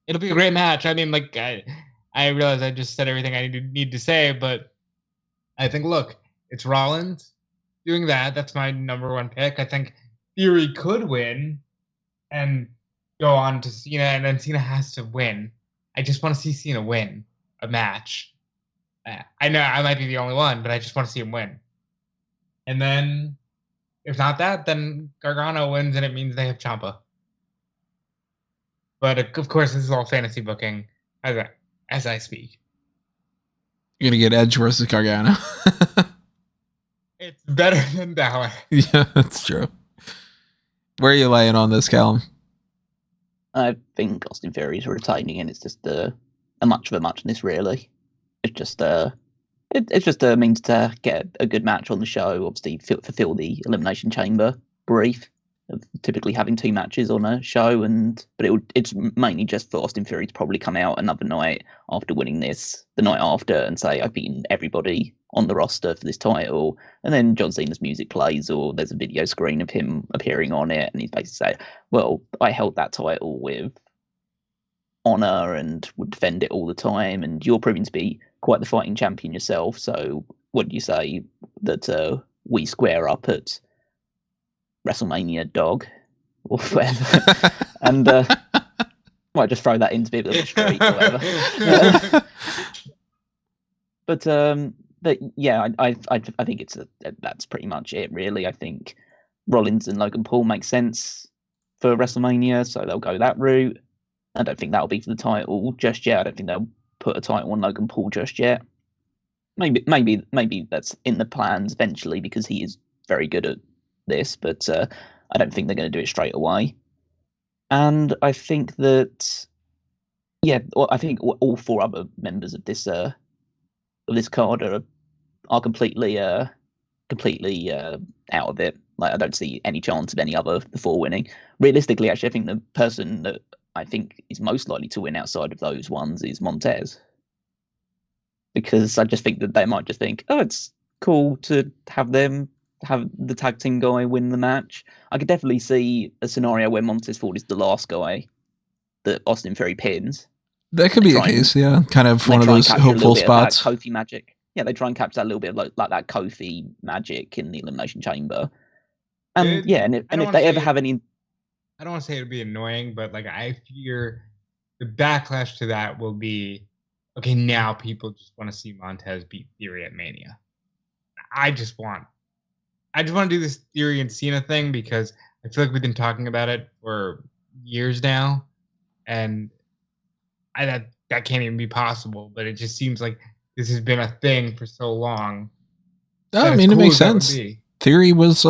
It'll be a great match. I mean, like, I realize I just said everything I need to say, but I think, look, it's Rollins doing that. That's my number 1 pick. I think Theory could win and go on to Cena, and then Cena has to win. I just want to see Cena win a match. I know I might be the only one, but I just want to see him win. And then, if not that, then Gargano wins, and it means they have Ciampa. But of course, this is all fantasy booking as I speak. You're gonna get Edge versus Gargano. It's better than Balor. Yeah, that's true. Where are you laying on this, Callum? I think Austin Theory is retaining, and it's just a much of a muchness, really. It's just it's just a means to get a good match on the show. Obviously, fulfill the Elimination Chamber brief of typically having 2 matches on a show, but it's mainly just for Austin Theory to probably come out another night after winning this, the night after, and say, I've beaten everybody on the roster for this title, and then John Cena's music plays, or there's a video screen of him appearing on it, and he's basically saying, well, I held that title with honor and would defend it all the time, and you're proving to be quite the fighting champion yourself, so what do you say that we square up at WrestleMania, dog, or whatever? And might just throw that in to be a bit of a streak or whatever. But yeah, I think that's pretty much it, really. I think Rollins and Logan Paul make sense for WrestleMania, so they'll go that route. I don't think that'll be for the title just yet. I don't think they'll put a title on Logan Paul just yet. Maybe that's in the plans eventually, because he is very good at this, but I don't think they're going to do it straight away. And I think that, Yeah, well, I think all 4 other members of this card are completely out of it. Like, I don't see any chance of any other the 4 winning. Realistically, actually, I think the person that I think is most likely to win outside of those ones is Montez, because I just think that they might just think, oh, it's cool to have the tag team guy win the match. I could definitely see a scenario where Montez Ford is the last guy that Austin Theory pins. That could be a case, yeah. Kind of one of those hopeful spots. Kofi magic. Yeah, they try and capture that little bit of like that Kofi magic in the Elimination Chamber. And if they ever have any, I don't want to say it would be annoying, but like I fear the backlash to that will be, okay, now people just want to see Montez beat Theory at Mania. I just want to do this Theory and Cena thing because I feel like we've been talking about it for years now, and that can't even be possible. But it just seems like this has been a thing for so long. I mean, it makes sense. Theory was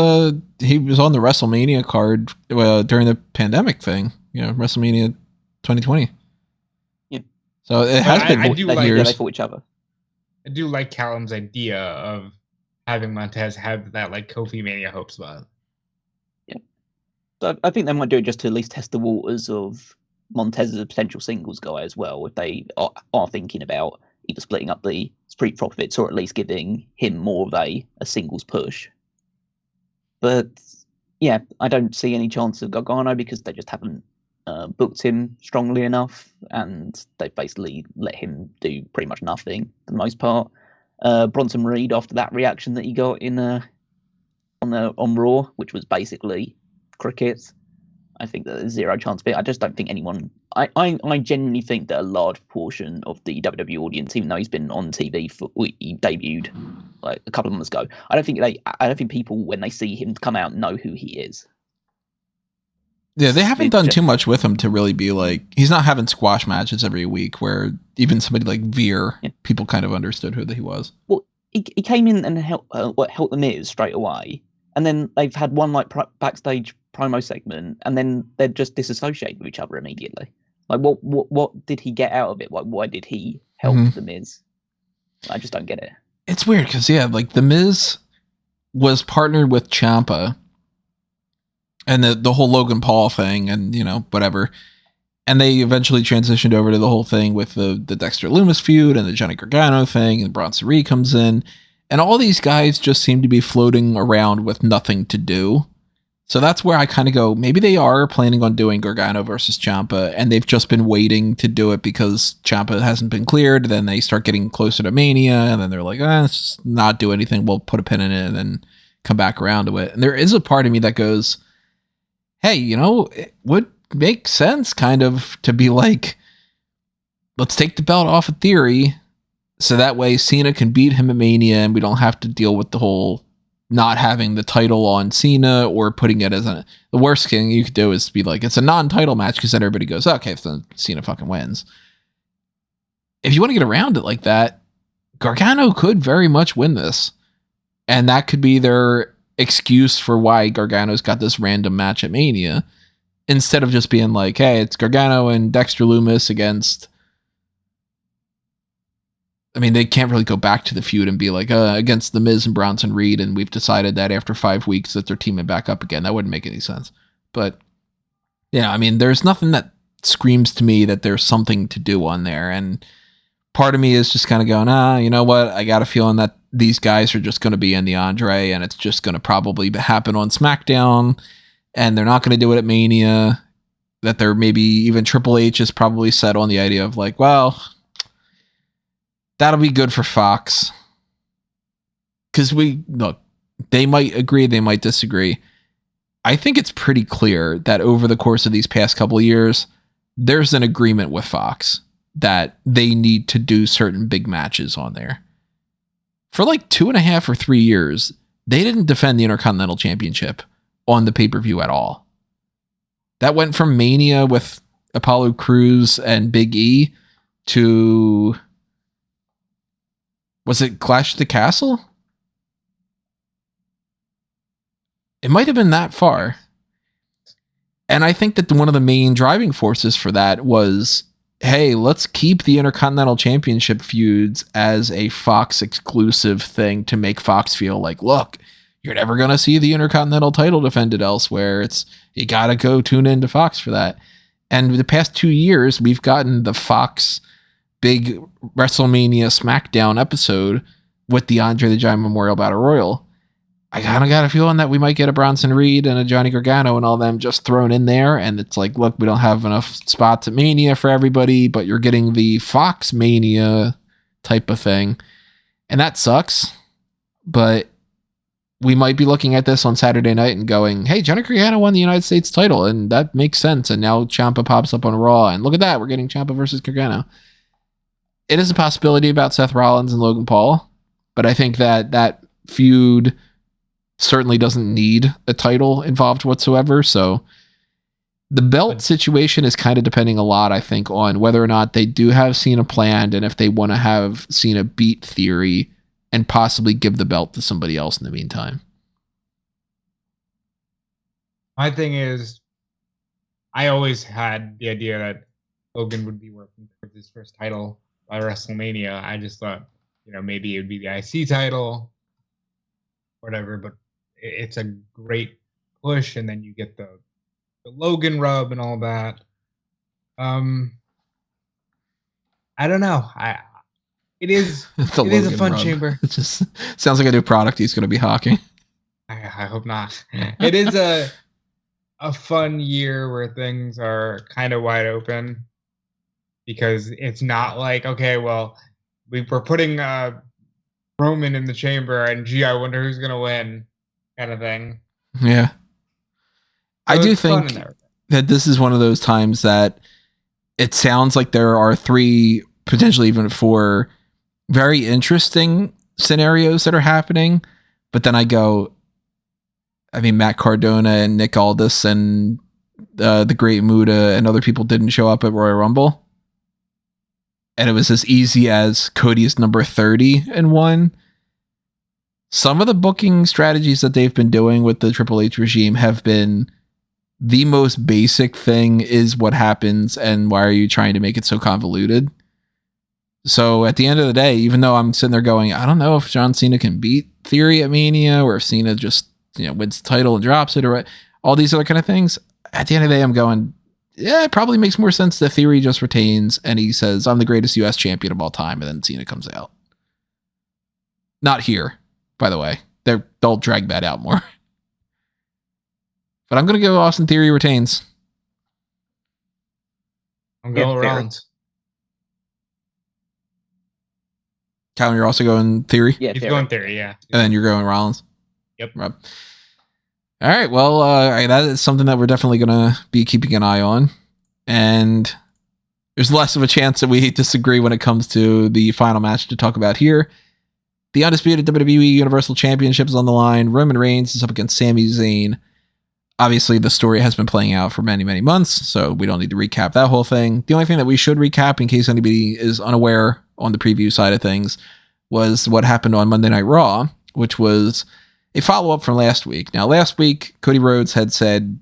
he was on the WrestleMania card during the pandemic thing, WrestleMania 2020. Yeah. So it has been years. They fought each other. I do like Callum's idea of having Montez have that like Kofi Mania hope spot. Yeah. So I think they might do it just to at least test the waters of Montez as a potential singles guy as well, if they are thinking about either splitting up the Street Profits or at least giving him more of a singles push. But yeah, I don't see any chance of Gargano because they just haven't booked him strongly enough, and they've basically let him do pretty much nothing for the most part. Bronson Reed, after that reaction that he got on Raw, which was basically crickets, I think that there's zero chance of it. I just don't think anyone. I genuinely think that a large portion of the WWE audience, even though he's been on TV he debuted like a couple of months ago, I don't think people when they see him come out know who he is. Yeah, they haven't done too much with him to really be like, he's not having squash matches every week where even somebody like Veer, people kind of understood who he was. Well, he came in and helped the Miz straight away, and then they've had one like backstage promo segment, and then they're just disassociated with each other immediately. Like, what did he get out of it? Like, why did he help the Miz? I just don't get it. It's weird because like the Miz was partnered with Ciampa, and the whole Logan Paul thing, and whatever, and they eventually transitioned over to the whole thing with the Dexter Lumis feud and the Johnny Gargano thing, and Bronson Reed comes in, and all these guys just seem to be floating around with nothing to do. So that's where I kind of go, maybe they are planning on doing Gargano versus Ciampa, and they've just been waiting to do it because Ciampa hasn't been cleared. Then they start getting closer to Mania, and then they're like, let's just not do anything. We'll put a pin in it and then come back around to it. And there is a part of me that goes, hey, it would make sense kind of to be like, let's take the belt off of Theory, so that way Cena can beat him at Mania, and we don't have to deal with the whole not having the title on Cena or putting it as the worst thing you could do is be like, it's a non-title match, because then everybody goes, okay, if then Cena fucking wins. If you want to get around it like that, Gargano could very much win this. And that could be their excuse for why Gargano's got this random match at Mania, instead of just being like, hey, it's Gargano and Dexter Lumis against... I mean, they can't really go back to the feud and be like, against The Miz and Bronson Reed, and we've decided that after 5 weeks that they're teaming back up again. That wouldn't make any sense. But, yeah, I mean, there's nothing that screams to me that there's something to do on there. And part of me is just kind of going, you know what? I got a feeling that these guys are just going to be in the Andre, and it's just going to probably happen on SmackDown, and they're not going to do it at Mania. That they're maybe even Triple H is probably set on the idea of like, well... that'll be good for Fox. Because they might agree, they might disagree. I think it's pretty clear that over the course of these past couple of years, there's an agreement with Fox that they need to do certain big matches on there. For like 2.5 or 3 years, they didn't defend the Intercontinental Championship on the pay-per-view at all. That went from Mania with Apollo Crews and Big E to... was it Clash at the Castle? It might have been that far. And I think that one of the main driving forces for that was hey, let's keep the Intercontinental Championship feuds as a Fox exclusive thing to make Fox feel like, look, you're never going to see the Intercontinental title defended elsewhere. You got to go tune into Fox for that. And the past 2 years, we've gotten the Fox big WrestleMania SmackDown episode with the Andre the Giant Memorial Battle Royal. I kind of got a feeling that we might get a Bronson Reed and a Johnny Gargano and all them just thrown in there. And it's like, look, we don't have enough spots at Mania for everybody, but you're getting the Fox Mania type of thing. And that sucks. But we might be looking at this on Saturday night and going, hey, Johnny Gargano won the United States title. And that makes sense. And now Ciampa pops up on Raw. And look at that. We're getting Ciampa versus Gargano. It is a possibility about Seth Rollins and Logan Paul. But I think that feud certainly doesn't need a title involved whatsoever. So the belt situation is kind of depending a lot, I think, on whether or not they do have Cena planned and if they want to have Cena beat Theory and possibly give the belt to somebody else in the meantime. My thing is, I always had the idea that Logan would be working towards his first title by WrestleMania. I just thought, maybe it would be the IC title, whatever, but it's a great push, and then you get the Logan rub and all that. I don't know. It is a fun rub. Chamber. It just sounds like a new product he's going to be hawking. I hope not. It is a fun year where things are kind of wide open, because it's not like, okay, well, we're putting Roman in the chamber and gee, I wonder who's going to win kind of thing. Yeah. So I do think that this is one of those times that it sounds like there are 3, potentially even 4 very interesting scenarios that are happening. But then I go, Matt Cardona and Nick Aldis and the Great Muta and other people didn't show up at Royal Rumble. And it was as easy as Cody is number 30 and 1. Some of the booking strategies that they've been doing with the Triple H regime have been the most basic thing is what happens and why are you trying to make it so convoluted? So at the end of the day, even though I'm sitting there going, I don't know if John Cena can beat Theory at Mania or if Cena just wins the title and drops it or all these other kind of things. At the end of the day, I'm going, yeah, it probably makes more sense that Theory just retains and he says, I'm the greatest US champion of all time. And then Cena comes out. Not here, by the way. They'll drag that out more. But I'm going to go Austin Theory retains. I'm going Rollins. Calvin, you're also going Theory? Yeah, he's going Theory, yeah. And then you're going Rollins? Yep. Rob. All right, well, that is something that we're definitely going to be keeping an eye on. And there's less of a chance that we disagree when it comes to the final match to talk about here. The undisputed WWE Universal Championship is on the line. Roman Reigns is up against Sami Zayn. Obviously, the story has been playing out for many, many months, so we don't need to recap that whole thing. The only thing that we should recap, in case anybody is unaware on the preview side of things, was what happened on Monday Night Raw, which was a follow-up from last week. Now, last week, Cody Rhodes had said,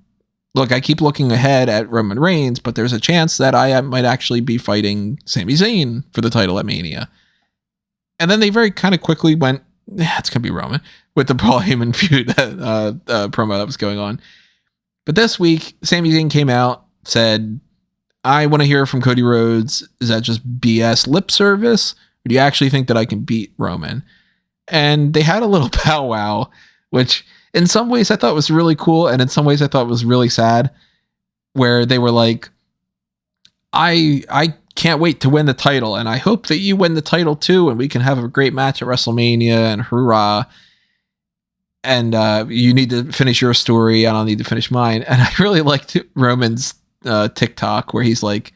look, I keep looking ahead at Roman Reigns, but there's a chance that I might actually be fighting Sami Zayn for the title at Mania. And then they very kind of quickly went, it's going to be Roman, with the Paul Heyman feud promo that was going on. But this week, Sami Zayn came out, said, I want to hear from Cody Rhodes. Is that just BS lip service? Or do you actually think that I can beat Roman? And they had a little powwow, which in some ways I thought was really cool. And in some ways I thought was really sad, where they were like, I can't wait to win the title. And I hope that you win the title too. And we can have a great match at WrestleMania and hurrah. And you need to finish your story. I don't need to finish mine. And I really liked Roman's TikTok where he's like,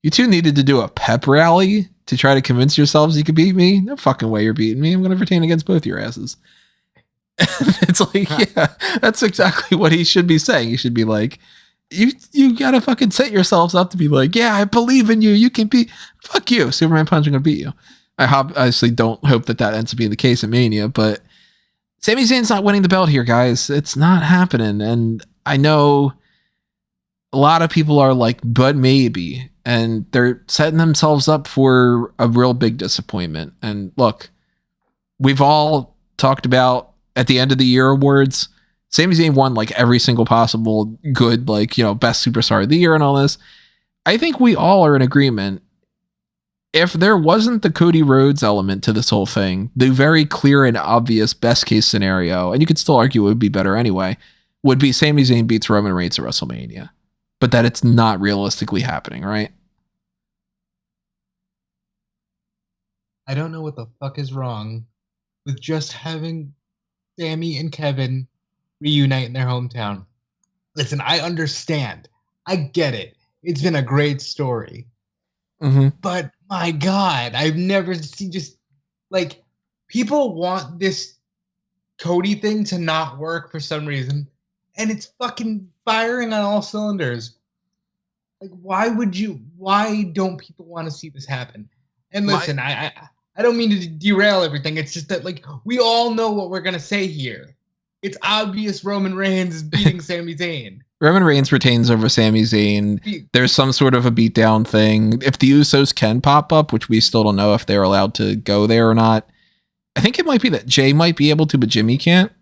you two needed to do a pep rally to try to convince yourselves you could beat me. No fucking way you're beating me. I'm going to retain against both your asses. And it's like, yeah, that's exactly what he should be saying. He should be like, you got to fucking set yourselves up to be like, yeah, I believe in you. You can beat, fuck you. Superman Punch, I'm going to beat you. I obviously don't hope that ends up being the case at Mania, but Sami Zayn's not winning the belt here, guys. It's not happening. And I know a lot of people are like, but maybe. and they're setting themselves up for a real big disappointment. And look, we've all talked about at the end of the year awards, Sami Zayn won like every single possible good, like, you know, best superstar of the year and all this. I think we all are in agreement. If there wasn't the Cody Rhodes element to this whole thing, the very clear and obvious best case scenario, and you could still argue it would be better anyway, would be Sami Zayn beats Roman Reigns at WrestleMania. But that it's not realistically happening, right? I don't know what the fuck is wrong with just having Sami and Kevin reunite in their hometown. Listen, I understand. I get it. It's been a great story. Mm-hmm. But my God, I've never seen just like people want this Cody thing to not work for some reason, and it's fucking firing on all cylinders. Like, why don't people want to see this happen? And listen, I don't mean to derail everything. It's just that, like, we all know what we're going to say here. It's obvious Roman Reigns is beating Sami Zayn. Roman Reigns retains over Sami Zayn. There's some sort of a beatdown thing. If the Usos can pop up, which we still don't know if they're allowed to go there or not. I think it might be that Jay might be able to, but Jimmy can't.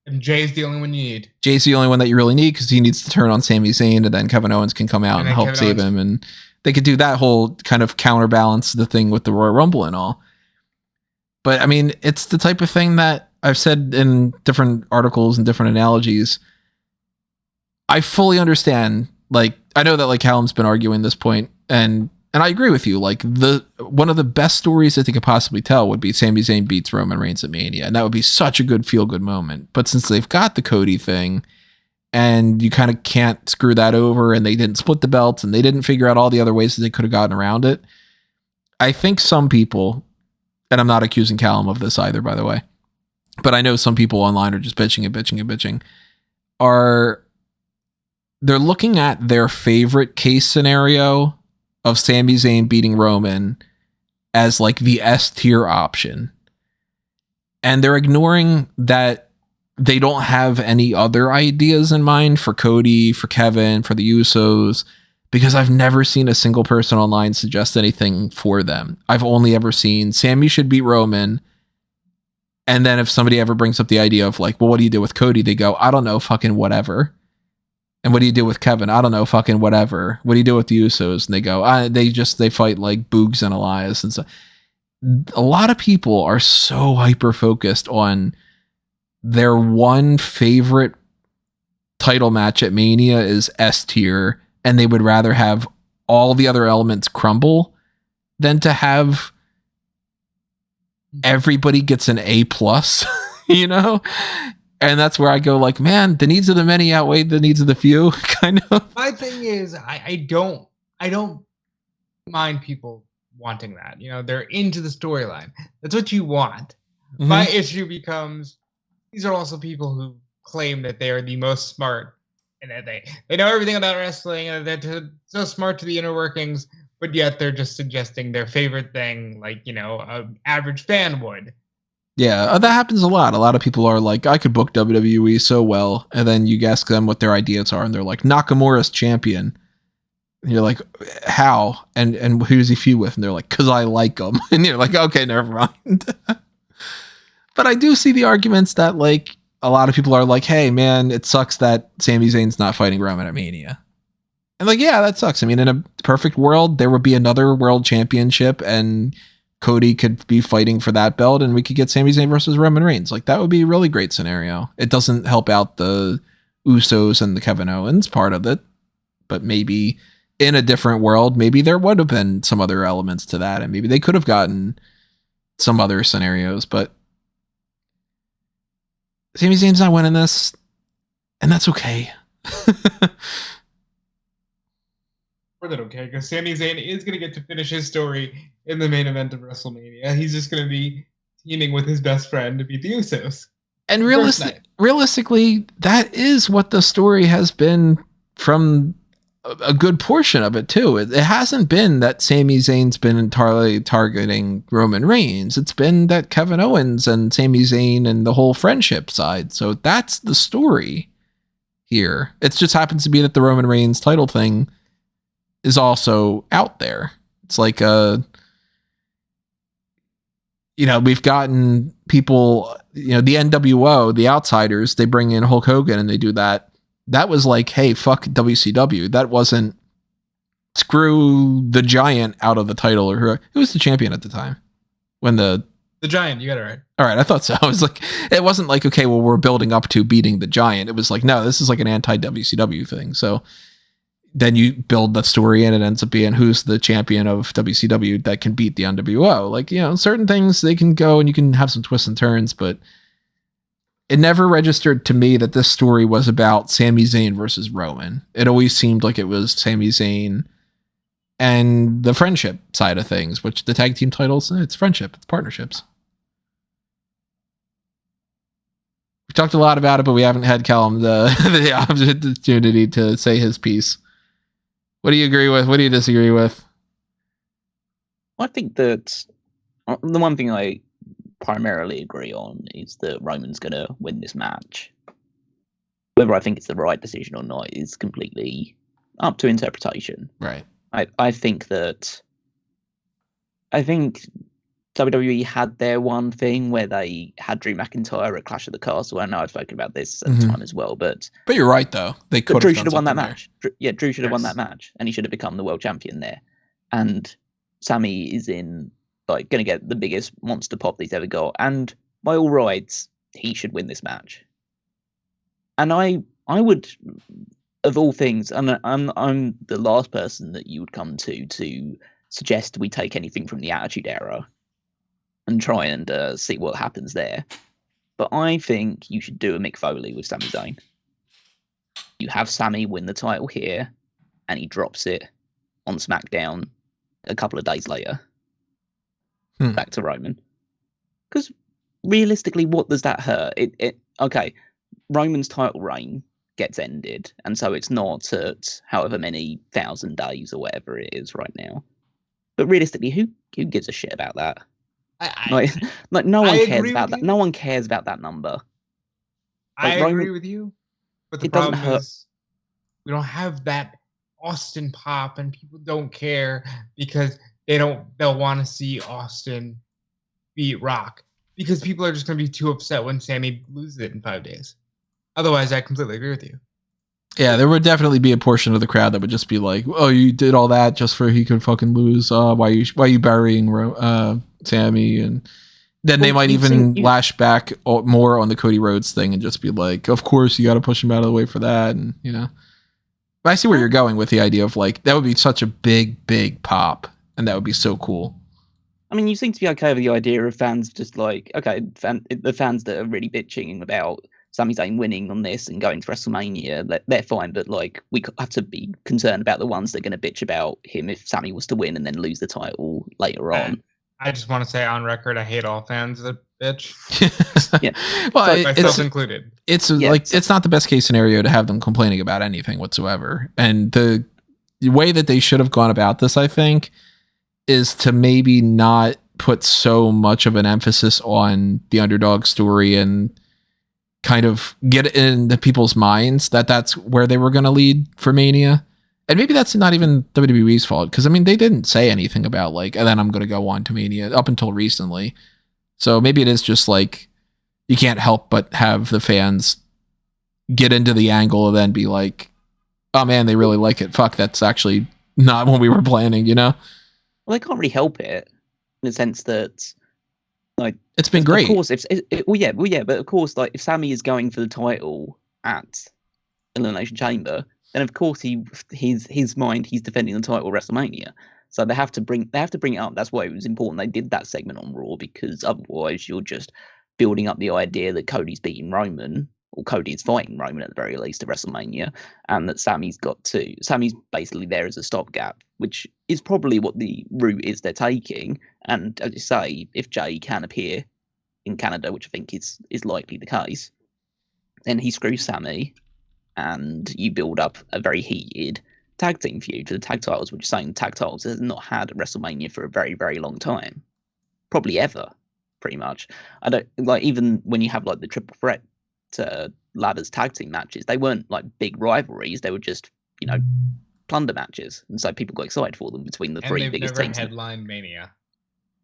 And Jay's the only one you need. Jay's the only one that you really need because he needs to turn on Sami Zayn, and then Kevin Owens can come out and help save him. And they could do that whole kind of counterbalance the thing with the Royal Rumble and all. But I mean, it's the type of thing that I've said in different articles and different analogies. I fully understand. Like, I know that like Callum's been arguing this point, and I agree with you. Like, one of the best stories that they could possibly tell would be Sami Zayn beats Roman Reigns at Mania, and that would be such a good feel-good moment. But since they've got the Cody thing, and you kind of can't screw that over, and they didn't split the belts, and they didn't figure out all the other ways that they could have gotten around it, I think some people, and I'm not accusing Callum of this either, by the way, but I know some people online are just bitching, they're looking at their favorite case scenario of Sami Zayn beating Roman as like the S tier option. And they're ignoring that they don't have any other ideas in mind for Cody, for Kevin, for the Usos, because I've never seen a single person online suggest anything for them. I've only ever seen Sami should beat Roman. And then if somebody ever brings up the idea of like, well, what do you do with Cody? They go, I don't know, fucking whatever. And what do you do with Kevin? I don't know, fucking whatever. What do you do with the Usos? And they go, they fight like Boogs and Elias and stuff. A lot of people are so hyper focused on their one favorite title match at Mania is S tier, and they would rather have all the other elements crumble than to have everybody gets an A+, you know? And that's where I go like, man, the needs of the many outweigh the needs of the few, kind of. My thing is, I don't mind people wanting that. You know, they're into the storyline. That's what you want. Mm-hmm. My issue becomes, these are also people who claim that they are the most smart and that they know everything about wrestling and they're so smart to the inner workings, but yet they're just suggesting their favorite thing, like, you know, an average fan would. Yeah, that happens a lot. A lot of people are like, I could book WWE so well. And then you ask them what their ideas are, and they're like, Nakamura's champion. And you're like, how? And who's he feud with? And they're like, because I like him. And you're like, okay, never mind. But I do see the arguments that, like, a lot of people are like, hey, man, it sucks that Sami Zayn's not fighting Roman at Mania. And like, yeah, that sucks. I mean, in a perfect world, there would be another world championship, and Cody could be fighting for that belt, and we could get Sami Zayn versus Roman Reigns. Like, that would be a really great scenario. It doesn't help out the Usos and the Kevin Owens part of it, but maybe in a different world, maybe there would have been some other elements to that, and maybe they could have gotten some other scenarios, but Sami Zayn's not winning this, and that's okay. More than okay, because Sami Zayn is going to get to finish his story in the main event of WrestleMania. He's just going to be teaming with his best friend to beat the Usos. And realistically, that is what the story has been from a good portion of it, too. It hasn't been that Sami Zayn's been entirely targeting Roman Reigns. It's been that Kevin Owens and Sami Zayn and the whole friendship side. So that's the story here. It just happens to be that the Roman Reigns title thing is also out there. It's like we've gotten people, the NWO, the Outsiders, they bring in Hulk Hogan and they do that. That was like, hey, fuck WCW. That wasn't screw the Giant out of the title, or who was the champion at the time when the Giant, you got it right. All right, I thought so. I was like, it wasn't like, okay, well, we're building up to beating the Giant. It was like, no, this is like an anti-WCW thing. So then you build that story and it ends up being who's the champion of WCW that can beat the NWO. Like, certain things they can go and you can have some twists and turns, but it never registered to me that this story was about Sami Zayn versus Roman. It always seemed like it was Sami Zayn and the friendship side of things, which the tag team titles, it's friendship, it's partnerships. We talked a lot about it, but we haven't had Callum the opportunity to say his piece. What do you agree with? What do you disagree with? I think that the one thing I primarily agree on is that Roman's going to win this match. Whether I think it's the right decision or not is completely up to interpretation. Right. I think WWE had their one thing where they had Drew McIntyre at Clash of the Castle. I know I've spoken about this at the time as well, but you're right though. They could. Drew should have won that match. Drew should have won that match, and he should have become the world champion there. And Sami is going to get the biggest monster pop he's ever got, and by all rights, he should win this match. And I would, of all things, and I'm the last person that you would come to suggest we take anything from the Attitude Era and try and see what happens there. But I think you should do a Mick Foley with Sami Zayn. You have Sami win the title here, and he drops it on SmackDown a couple of days later. Back to Roman. Because realistically, what does that hurt? Okay, Roman's title reign gets ended, and so it's not at however many 1,000 days or whatever it is right now. But realistically, who gives a shit about that? No one cares about that. No one cares about that number. I agree with you, but the problem is we don't have that Austin pop, and people don't care because they'll want to see Austin beat Rock because people are just going to be too upset when Sami loses it in 5 days. Otherwise, I completely agree with you. Yeah, there would definitely be a portion of the crowd that would just be like, "Oh, you did all that just for he could fucking lose. Why are you burying Sami?" And then they might even lash back more on the Cody Rhodes thing and just be like, "Of course, you got to push him out of the way for that." And but I see where you're going with the idea of like that would be such a big pop, and that would be so cool. I mean, you seem to be okay with the idea of fans just like, okay, the fans that are really bitching about Sami Zayn winning on this and going to WrestleMania, they're fine, but like we have to be concerned about the ones that are going to bitch about him if Sami was to win and then lose the title later on. I just want to say on record, I hate all fans that bitch. Yeah, well, myself included. It's it's not the best case scenario to have them complaining about anything whatsoever. And the way that they should have gone about this, I think, is to maybe not put so much of an emphasis on the underdog story and kind of get it into people's minds that that's where they were going to lead for Mania. And maybe that's not even WWE's fault, because I mean, they didn't say anything about like, and then I'm going to go on to Mania up until recently. So maybe it is just like, you can't help but have the fans get into the angle and then be like, oh man, they really like it. Fuck, that's actually not what we were planning, Well, they can't really help it in the sense that, like, it's been great. Of course, but of course, like, if Sami is going for the title at Elimination Chamber, then of course his mind he's defending the title at WrestleMania. So they have to bring it up. That's why it was important they did that segment on Raw, because otherwise you're just building up the idea that Cody's beating Roman, or Cody is fighting Roman at the very least at WrestleMania, and that Sami's basically there as a stopgap, which is probably what the route is they're taking. And as you say, if Jay can appear in Canada, which I think is likely the case, then he screws Sami, and you build up a very heated tag team feud for the tag titles, which is saying tag titles has not had at WrestleMania for a very, very long time. Probably ever, pretty much. I don't like, even when you have like the triple threat ladders tag team matches, they weren't like big rivalries. They were just, plunder matches, and so people got excited for them between the three biggest teams. Headline Mania.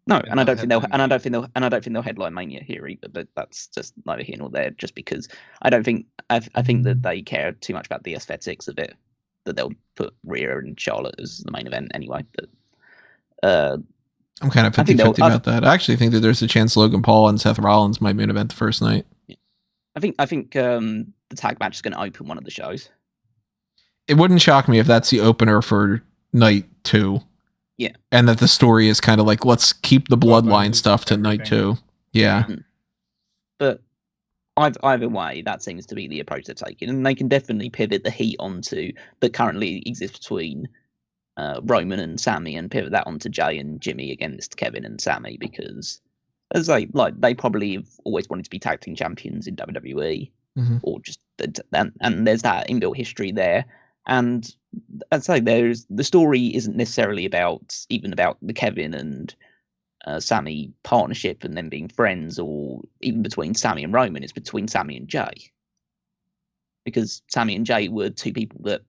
No, and I don't think they'll headline Mania here either. But that's just neither here nor there. Just because I think that they care too much about the aesthetics of it, that they'll put Rhea and Charlotte as the main event anyway. But I'm kind of 50-50 about that. I actually think that there's a chance Logan Paul and Seth Rollins might main event the first night. I think the tag match is going to open one of the shows. It wouldn't shock me if that's the opener for night 2. Yeah. And that the story is kind of like, let's keep the bloodline stuff to night 2. Yeah. Mm-hmm. But either way, that seems to be the approach they're taking. And they can definitely pivot the heat onto that currently exists between Roman and Sami, and pivot that onto Jay and Jimmy against Kevin and Sami, because as they probably have always wanted to be tag team champions in WWE, or just and there's that inbuilt history there. And I'd say the story isn't necessarily about the Kevin and Sami partnership and them being friends, or even between Sami and Roman. It's between Sami and Jay, because Sami and Jay were two people that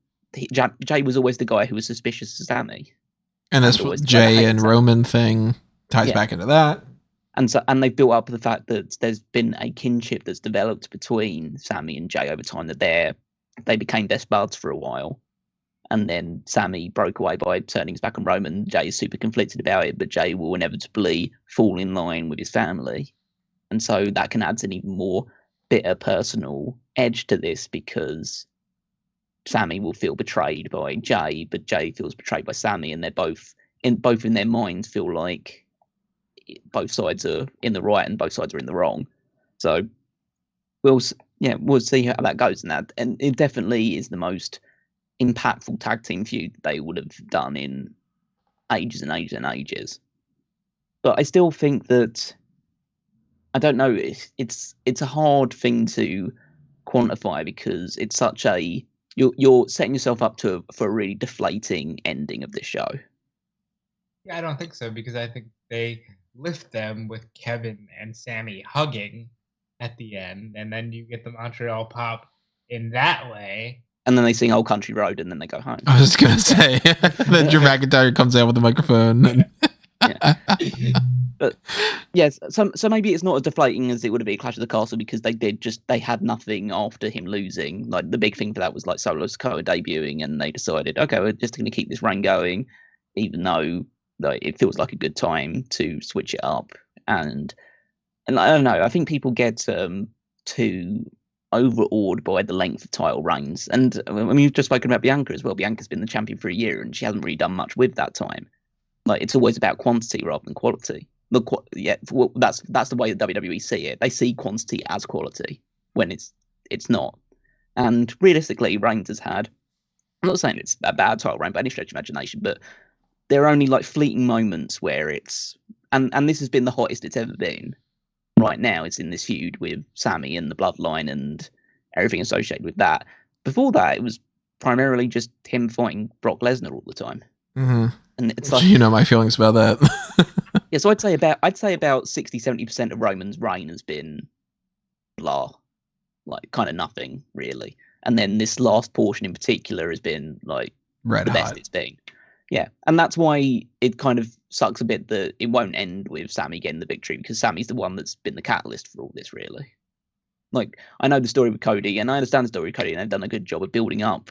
Jay was always the guy who was suspicious of Sami, and this Jay and Roman thing ties back into that. And they've built up the fact that there's been a kinship that's developed between Sami and Jay over time, that they became best buds for a while. And then Sami broke away by turning his back on Roman. Jay is super conflicted about it, but Jay will inevitably fall in line with his family. And so that can add an even more bitter personal edge to this, because Sami will feel betrayed by Jay, but Jay feels betrayed by Sami, and they're both in their minds feel like both sides are in the right and both sides are in the wrong. So we'll see how that goes. And it definitely is the most impactful tag team feud they would have done in ages and ages and ages. But I still think that, I don't know, it's a hard thing to quantify, because it's such a you're setting yourself up for a really deflating ending of this show. Yeah, I don't think so, because I think they lift them with Kevin and Sami hugging at the end, and then you get the Montreal pop in that way. And then they sing Old Country Road, and then they go home. I was going to say, then Drew McIntyre comes out with the microphone. And yeah. But yes, so maybe it's not as deflating as it would be at Clash of the Castle, because they had nothing after him losing. Like, the big thing for that was like Solo Sikoa debuting, and they decided, okay, we're just going to keep this reign going, even though it feels like a good time to switch it up. And I don't know, I think people get too overawed by the length of title reigns. And I mean, we've just spoken about Bianca as well. Bianca's been the champion for a year, and she hasn't really done much with that time. Like, it's always about quantity rather than quality. That's the way that WWE see it. They see quantity as quality when it's not. And realistically, Reigns has had, I'm not saying it's a bad title reign by any stretch of imagination, but there are only like fleeting moments where it's, and this has been the hottest it's ever been. Right now, it's in this feud with Sami and the Bloodline and everything associated with that. Before that, it was primarily just him fighting Brock Lesnar all the time. Mm-hmm. And it's like, you know my feelings about that. Yeah, so I'd say about 60-70% of Roman's reign has been blah, like kind of nothing really. And then this last portion in particular has been like red the hot. best it's been. Yeah, and that's why it kind of sucks a bit that it won't end with Sami getting the victory, because Sami's the one that's been the catalyst for all this, really. Like, I know the story with Cody, and I understand the story with Cody, and they've done a good job of building up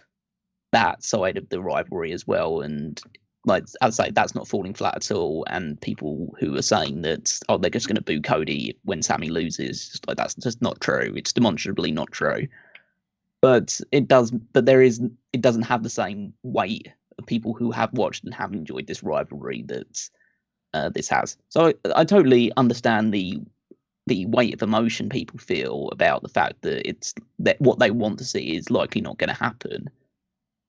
that side of the rivalry as well. And like, I'd say that's not falling flat at all. And people who are saying that, oh, they're just going to boo Cody when Sami loses, just like, that's just not true. It's demonstrably not true. But it doesn't have the same weight of people who have watched and have enjoyed this rivalry that this has. So I totally understand the weight of emotion people feel about the fact that what they want to see is likely not going to happen.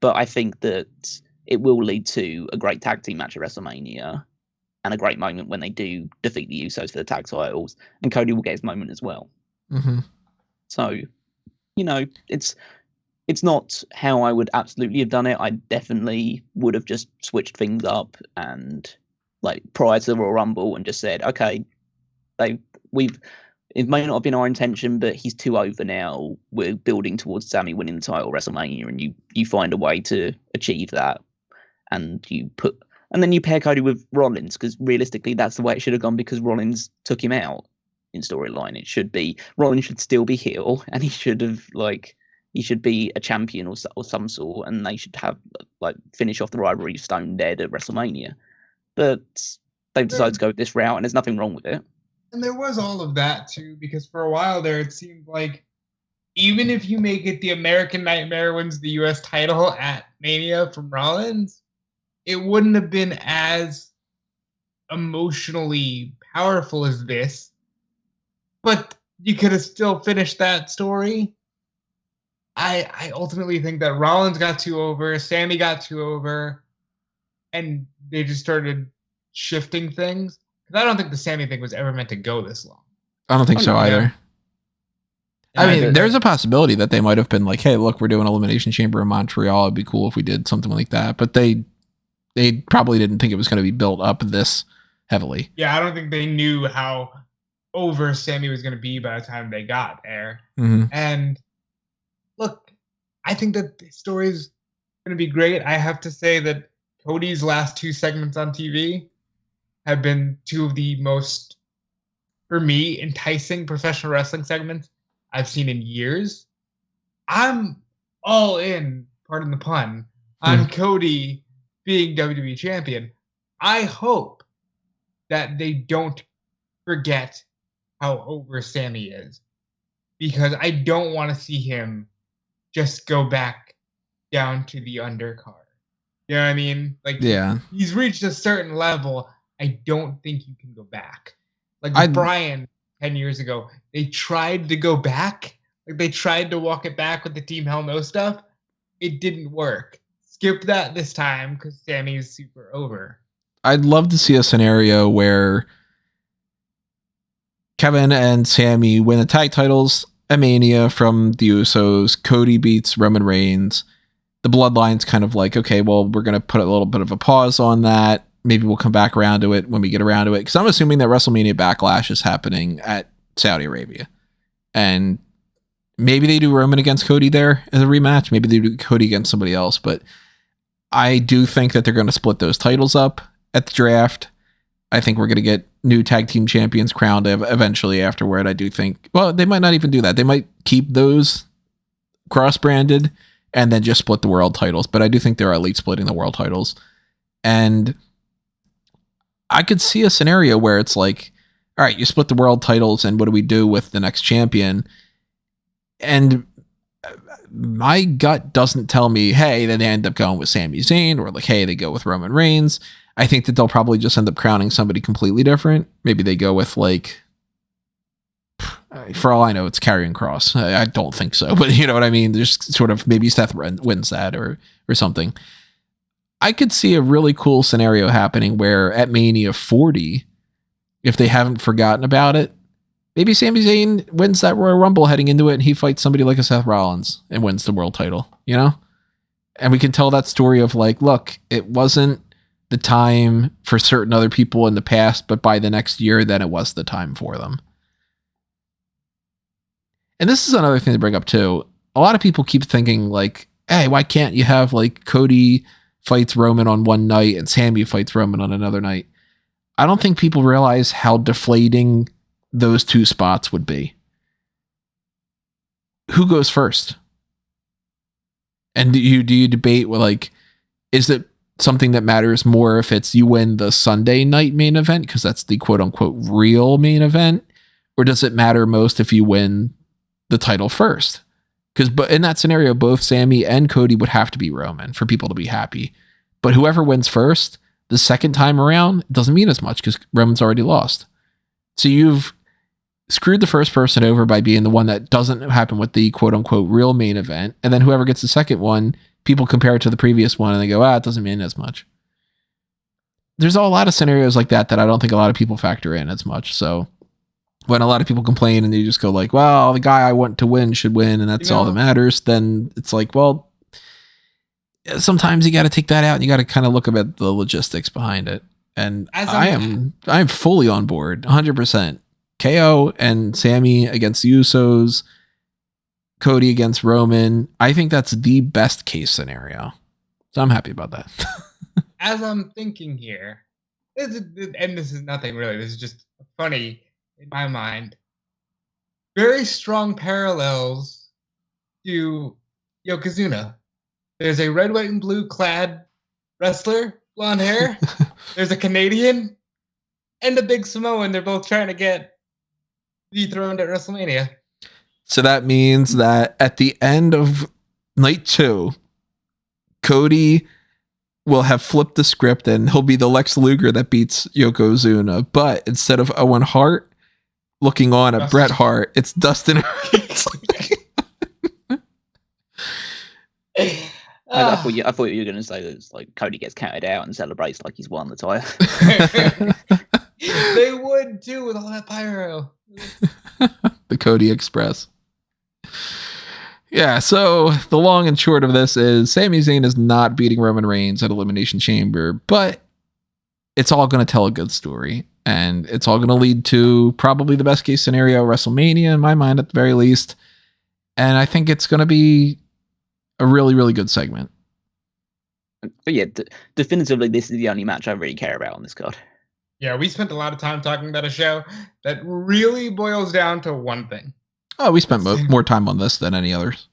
But I think that it will lead to a great tag team match at WrestleMania, and a great moment when they do defeat the Usos for the tag titles, and Cody will get his moment as well. Mm-hmm. So, you know, it's not how I would absolutely have done it. I definitely would have just switched things up and, like, prior to the Royal Rumble, and just said, okay, it may not have been our intention, but he's too over now. We're building towards Sami winning the title at WrestleMania, and you find a way to achieve that, and then you pair Cody with Rollins, because realistically that's the way it should have gone, because Rollins took him out in storyline. It should be Rollins should still be heel, and he should be a champion or some sort, and they should have finish off the rivalry stone dead at WrestleMania. But they've decided to go this route, and there's nothing wrong with it. And there was all of that too, because for a while there it seemed like even if you make it the American Nightmare wins the US title at Mania from Rollins, it wouldn't have been as emotionally powerful as this. But you could have still finished that story. I ultimately think that Rollins got too over, Sami got too over, and they just started shifting things. Because I don't think the Sami thing was ever meant to go this long. I don't think so either. I mean, there's a possibility that they might have been like, hey, look, we're doing Elimination Chamber in Montreal. It'd be cool if we did something like that. But they probably didn't think it was going to be built up this heavily. Yeah, I don't think they knew how over Sami was going to be by the time they got there. Mm-hmm. And look, I think that the story is going to be great. I have to say that Cody's last 2 segments on TV have been 2 of the most, for me, enticing professional wrestling segments I've seen in years. I'm all in, pardon the pun, on Cody being WWE champion. I hope that they don't forget how over Sami is, because I don't want to see him just go back down to the undercard. You know what I mean? Yeah, he's reached a certain level. I don't think you can go back. With Brian 10 years ago, they tried to go back. They tried to walk it back with the Team Hell No stuff. It didn't work. Skip that this time, because Sami is super over. I'd love to see a scenario where Kevin and Sami win the tag titles at Mania from the Usos. Cody beats Roman Reigns. The Bloodline's kind of like, okay, well, we're going to put a little bit of a pause on that. Maybe we'll come back around to it when we get around to it. Because I'm assuming that WrestleMania Backlash is happening at Saudi Arabia. And maybe they do Roman against Cody there as a rematch. Maybe they do Cody against somebody else. But I do think that they're going to split those titles up at the draft. I think we're going to get new tag team champions crowned eventually afterward. I do think, well, they might not even do that. They might keep those cross-branded and then just split the world titles. But I do think they're at least splitting the world titles. And I could see a scenario where it's like, all right, you split the world titles, and what do we do with the next champion? And my gut doesn't tell me, hey, then they end up going with Sami Zayn, or like, hey, they go with Roman Reigns. I think that they'll probably just end up crowning somebody completely different. Maybe they go with, like, for all I know, it's Karrion Kross. I don't think so, but you know what I mean? There's sort of, maybe Seth wins that or something. I could see a really cool scenario happening where at Mania 40, if they haven't forgotten about it, maybe Sami Zayn wins that Royal Rumble heading into it, and he fights somebody like a Seth Rollins and wins the world title, you know? And we can tell that story of like, look, it wasn't the time for certain other people in the past, but by the next year, then it was the time for them. And this is another thing to bring up too. A lot of people keep thinking like, hey, why can't you have like Cody fights Roman on one night and Sami fights Roman on another night? I don't think people realize how deflating those 2 spots would be. Who goes first? And do you debate with like, is it something that matters more if it's you win the Sunday night main event because that's the quote unquote real main event, or does it matter most if you win the title first? Because in that scenario, both Sami and Cody would have to be Roman for people to be happy. But whoever wins first, the second time around, it doesn't mean as much because Roman's already lost. So you've screwed the first person over by being the one that doesn't happen with the quote unquote real main event. And then whoever gets the second one, people compare it to the previous one and they go, it doesn't mean as much. There's a lot of scenarios like that I don't think a lot of people factor in as much. So when a lot of people complain and they just go like, well, the guy I want to win should win, and that's all that matters, then it's like, well, sometimes you got to take that out and you got to kind of look at the logistics behind it. And I'm fully on board 100%. KO and Sami against the Usos, Cody against Roman. I think that's the best case scenario. So I'm happy about that. As I'm thinking here, and this is nothing really, this is just funny in my mind. Very strong parallels to Yokozuna. There's a red, white, and blue clad wrestler, blonde hair. There's a Canadian and a big Samoan. They're both trying to get dethroned at WrestleMania. So that means that at the end of night 2, Cody will have flipped the script and he'll be the Lex Luger that beats Yokozuna. But instead of Owen Hart looking on at Bret Hart, it's Dustin Hurts. I thought you were going to say that it's like Cody gets counted out and celebrates like he's won the title. They would too with all that pyro. The Cody Express. Yeah, so the long and short of this is Sami Zayn is not beating Roman Reigns at Elimination Chamber, but it's all going to tell a good story. And it's all going to lead to probably the best case scenario, WrestleMania, in my mind, at the very least. And I think it's going to be a really, really good segment. But yeah, definitively, this is the only match I really care about on this card. Yeah, we spent a lot of time talking about a show that really boils down to one thing. Oh, we spent more time on this than any others.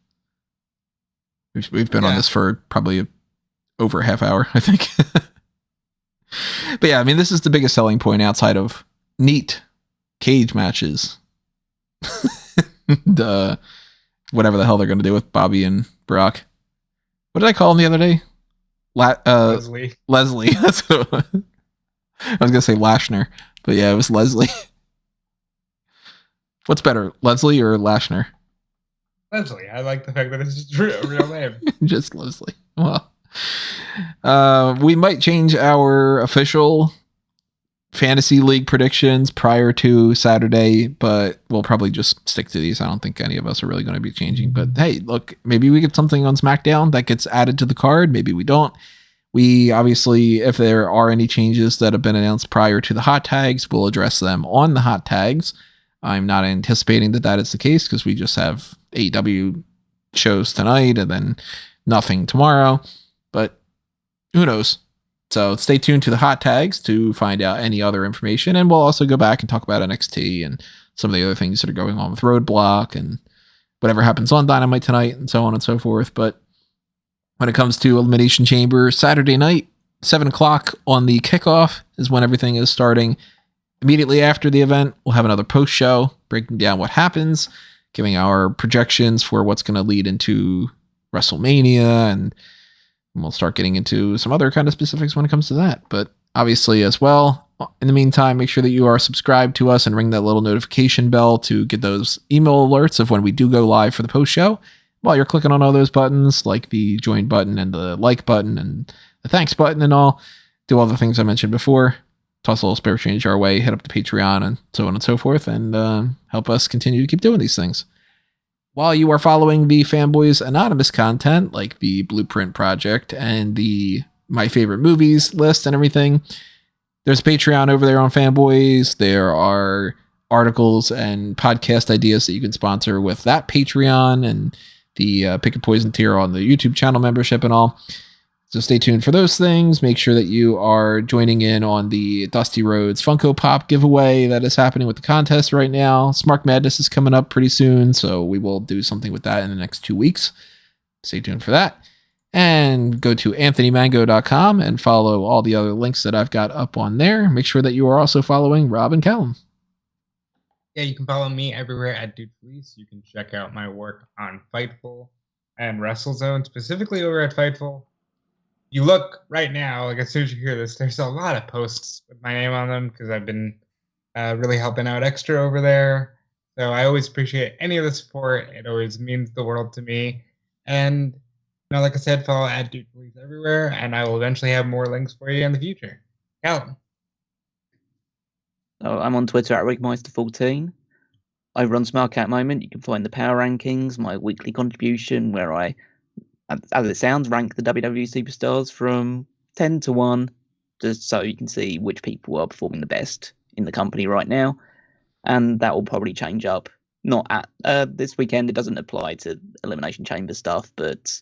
We've been on this for probably over a half hour, I think. But yeah, I mean, this is the biggest selling point outside of neat cage matches. Whatever the hell they're going to do with Bobby and Brock. What did I call him the other day? Leslie. Leslie. That's what I was going to say Lashner, but yeah, it was Leslie. What's better, Leslie or Lashner? Leslie. I like the fact that it's just a real name. Just Leslie. Well, we might change our official fantasy league predictions prior to Saturday, but we'll probably just stick to these. I don't think any of us are really going to be changing. But hey, look, maybe we get something on SmackDown that gets added to the card. Maybe we don't. We obviously, if there are any changes that have been announced prior to the hot tags, we'll address them on the hot tags. I'm not anticipating that is the case because we just have AEW shows tonight and then nothing tomorrow. But who knows? So stay tuned to the hot tags to find out any other information. And we'll also go back and talk about NXT and some of the other things that are going on with Roadblock and whatever happens on Dynamite tonight and so on and so forth. But when it comes to Elimination Chamber, Saturday night, 7 o'clock on the kickoff is when everything is starting. Immediately after the event, we'll have another post show breaking down what happens, giving our projections for what's going to lead into WrestleMania, and we'll start getting into some other kind of specifics when it comes to that. But obviously as well, in the meantime, make sure that you are subscribed to us and ring that little notification bell to get those email alerts of when we do go live for the post show. While you're clicking on all those buttons, like the join button and the like button and the thanks button and all, do all the things I mentioned before. Toss a little spare change our way, hit up the Patreon and so on and so forth, and help us continue to keep doing these things. While you are following the Fanboys Anonymous content, like the Blueprint Project and the My Favorite Movies list and everything, there's a Patreon over there on Fanboys. There are articles and podcast ideas that you can sponsor with that Patreon and the Pick a Poison tier on the YouTube channel membership and all. So stay tuned for those things. Make sure that you are joining in on the Dusty Rhodes Funko Pop giveaway that is happening with the contest right now. Smark Madness is coming up pretty soon, so we will do something with that in the next 2 weeks. Stay tuned for that. And go to anthonymango.com and follow all the other links that I've got up on there. Make sure that you are also following Rob and Callum. Yeah, you can follow me everywhere at Dude Police. You can check out my work on Fightful and WrestleZone, specifically over at Fightful. You look right now, like as soon as you hear this, there's a lot of posts with my name on them because I've been really helping out extra over there. So I always appreciate any of the support. It always means the world to me. And like I said, follow at Dude Police everywhere, and I will eventually have more links for you in the future. Callum. I'm on Twitter at Rigmeister14. Over on Smark at the moment, you can find the Power Rankings, my weekly contribution, where I, as it sounds, rank the WWE superstars from 10 to 1, just so you can see which people are performing the best in the company right now. and that will probably change up. Not at this weekend. It doesn't apply to Elimination Chamber stuff, but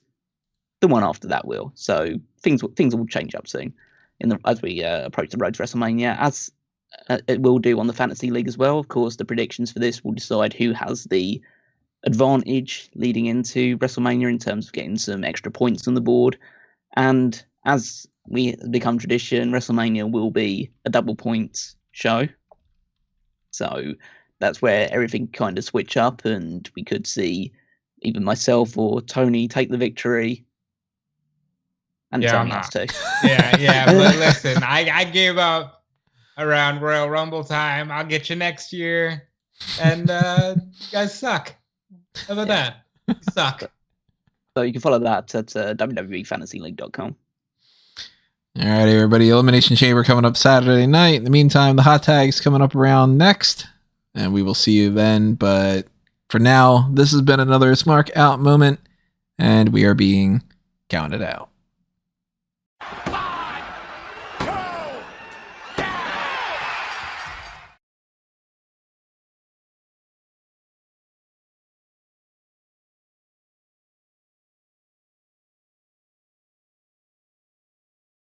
the one after that will. So things will change up soon as we approach the road to WrestleMania, as it will do on the Fantasy League as well. Of course, the predictions for this will decide who has the advantage leading into WrestleMania in terms of getting some extra points on the board. And as we become tradition, WrestleMania will be a double points show. So that's where everything kind of switch up, and we could see even myself or Tony take the victory. And Tony has to. Yeah. But listen, I gave up around Royal Rumble time. I'll get you next year. And you guys suck. How about that? You suck. So you can follow that at WWEFantasyLeague.com. All right, everybody. Elimination Chamber coming up Saturday night. In the meantime, the hot tag's coming up around next, and we will see you then. But for now, this has been another Smark Out moment, and we are being counted out.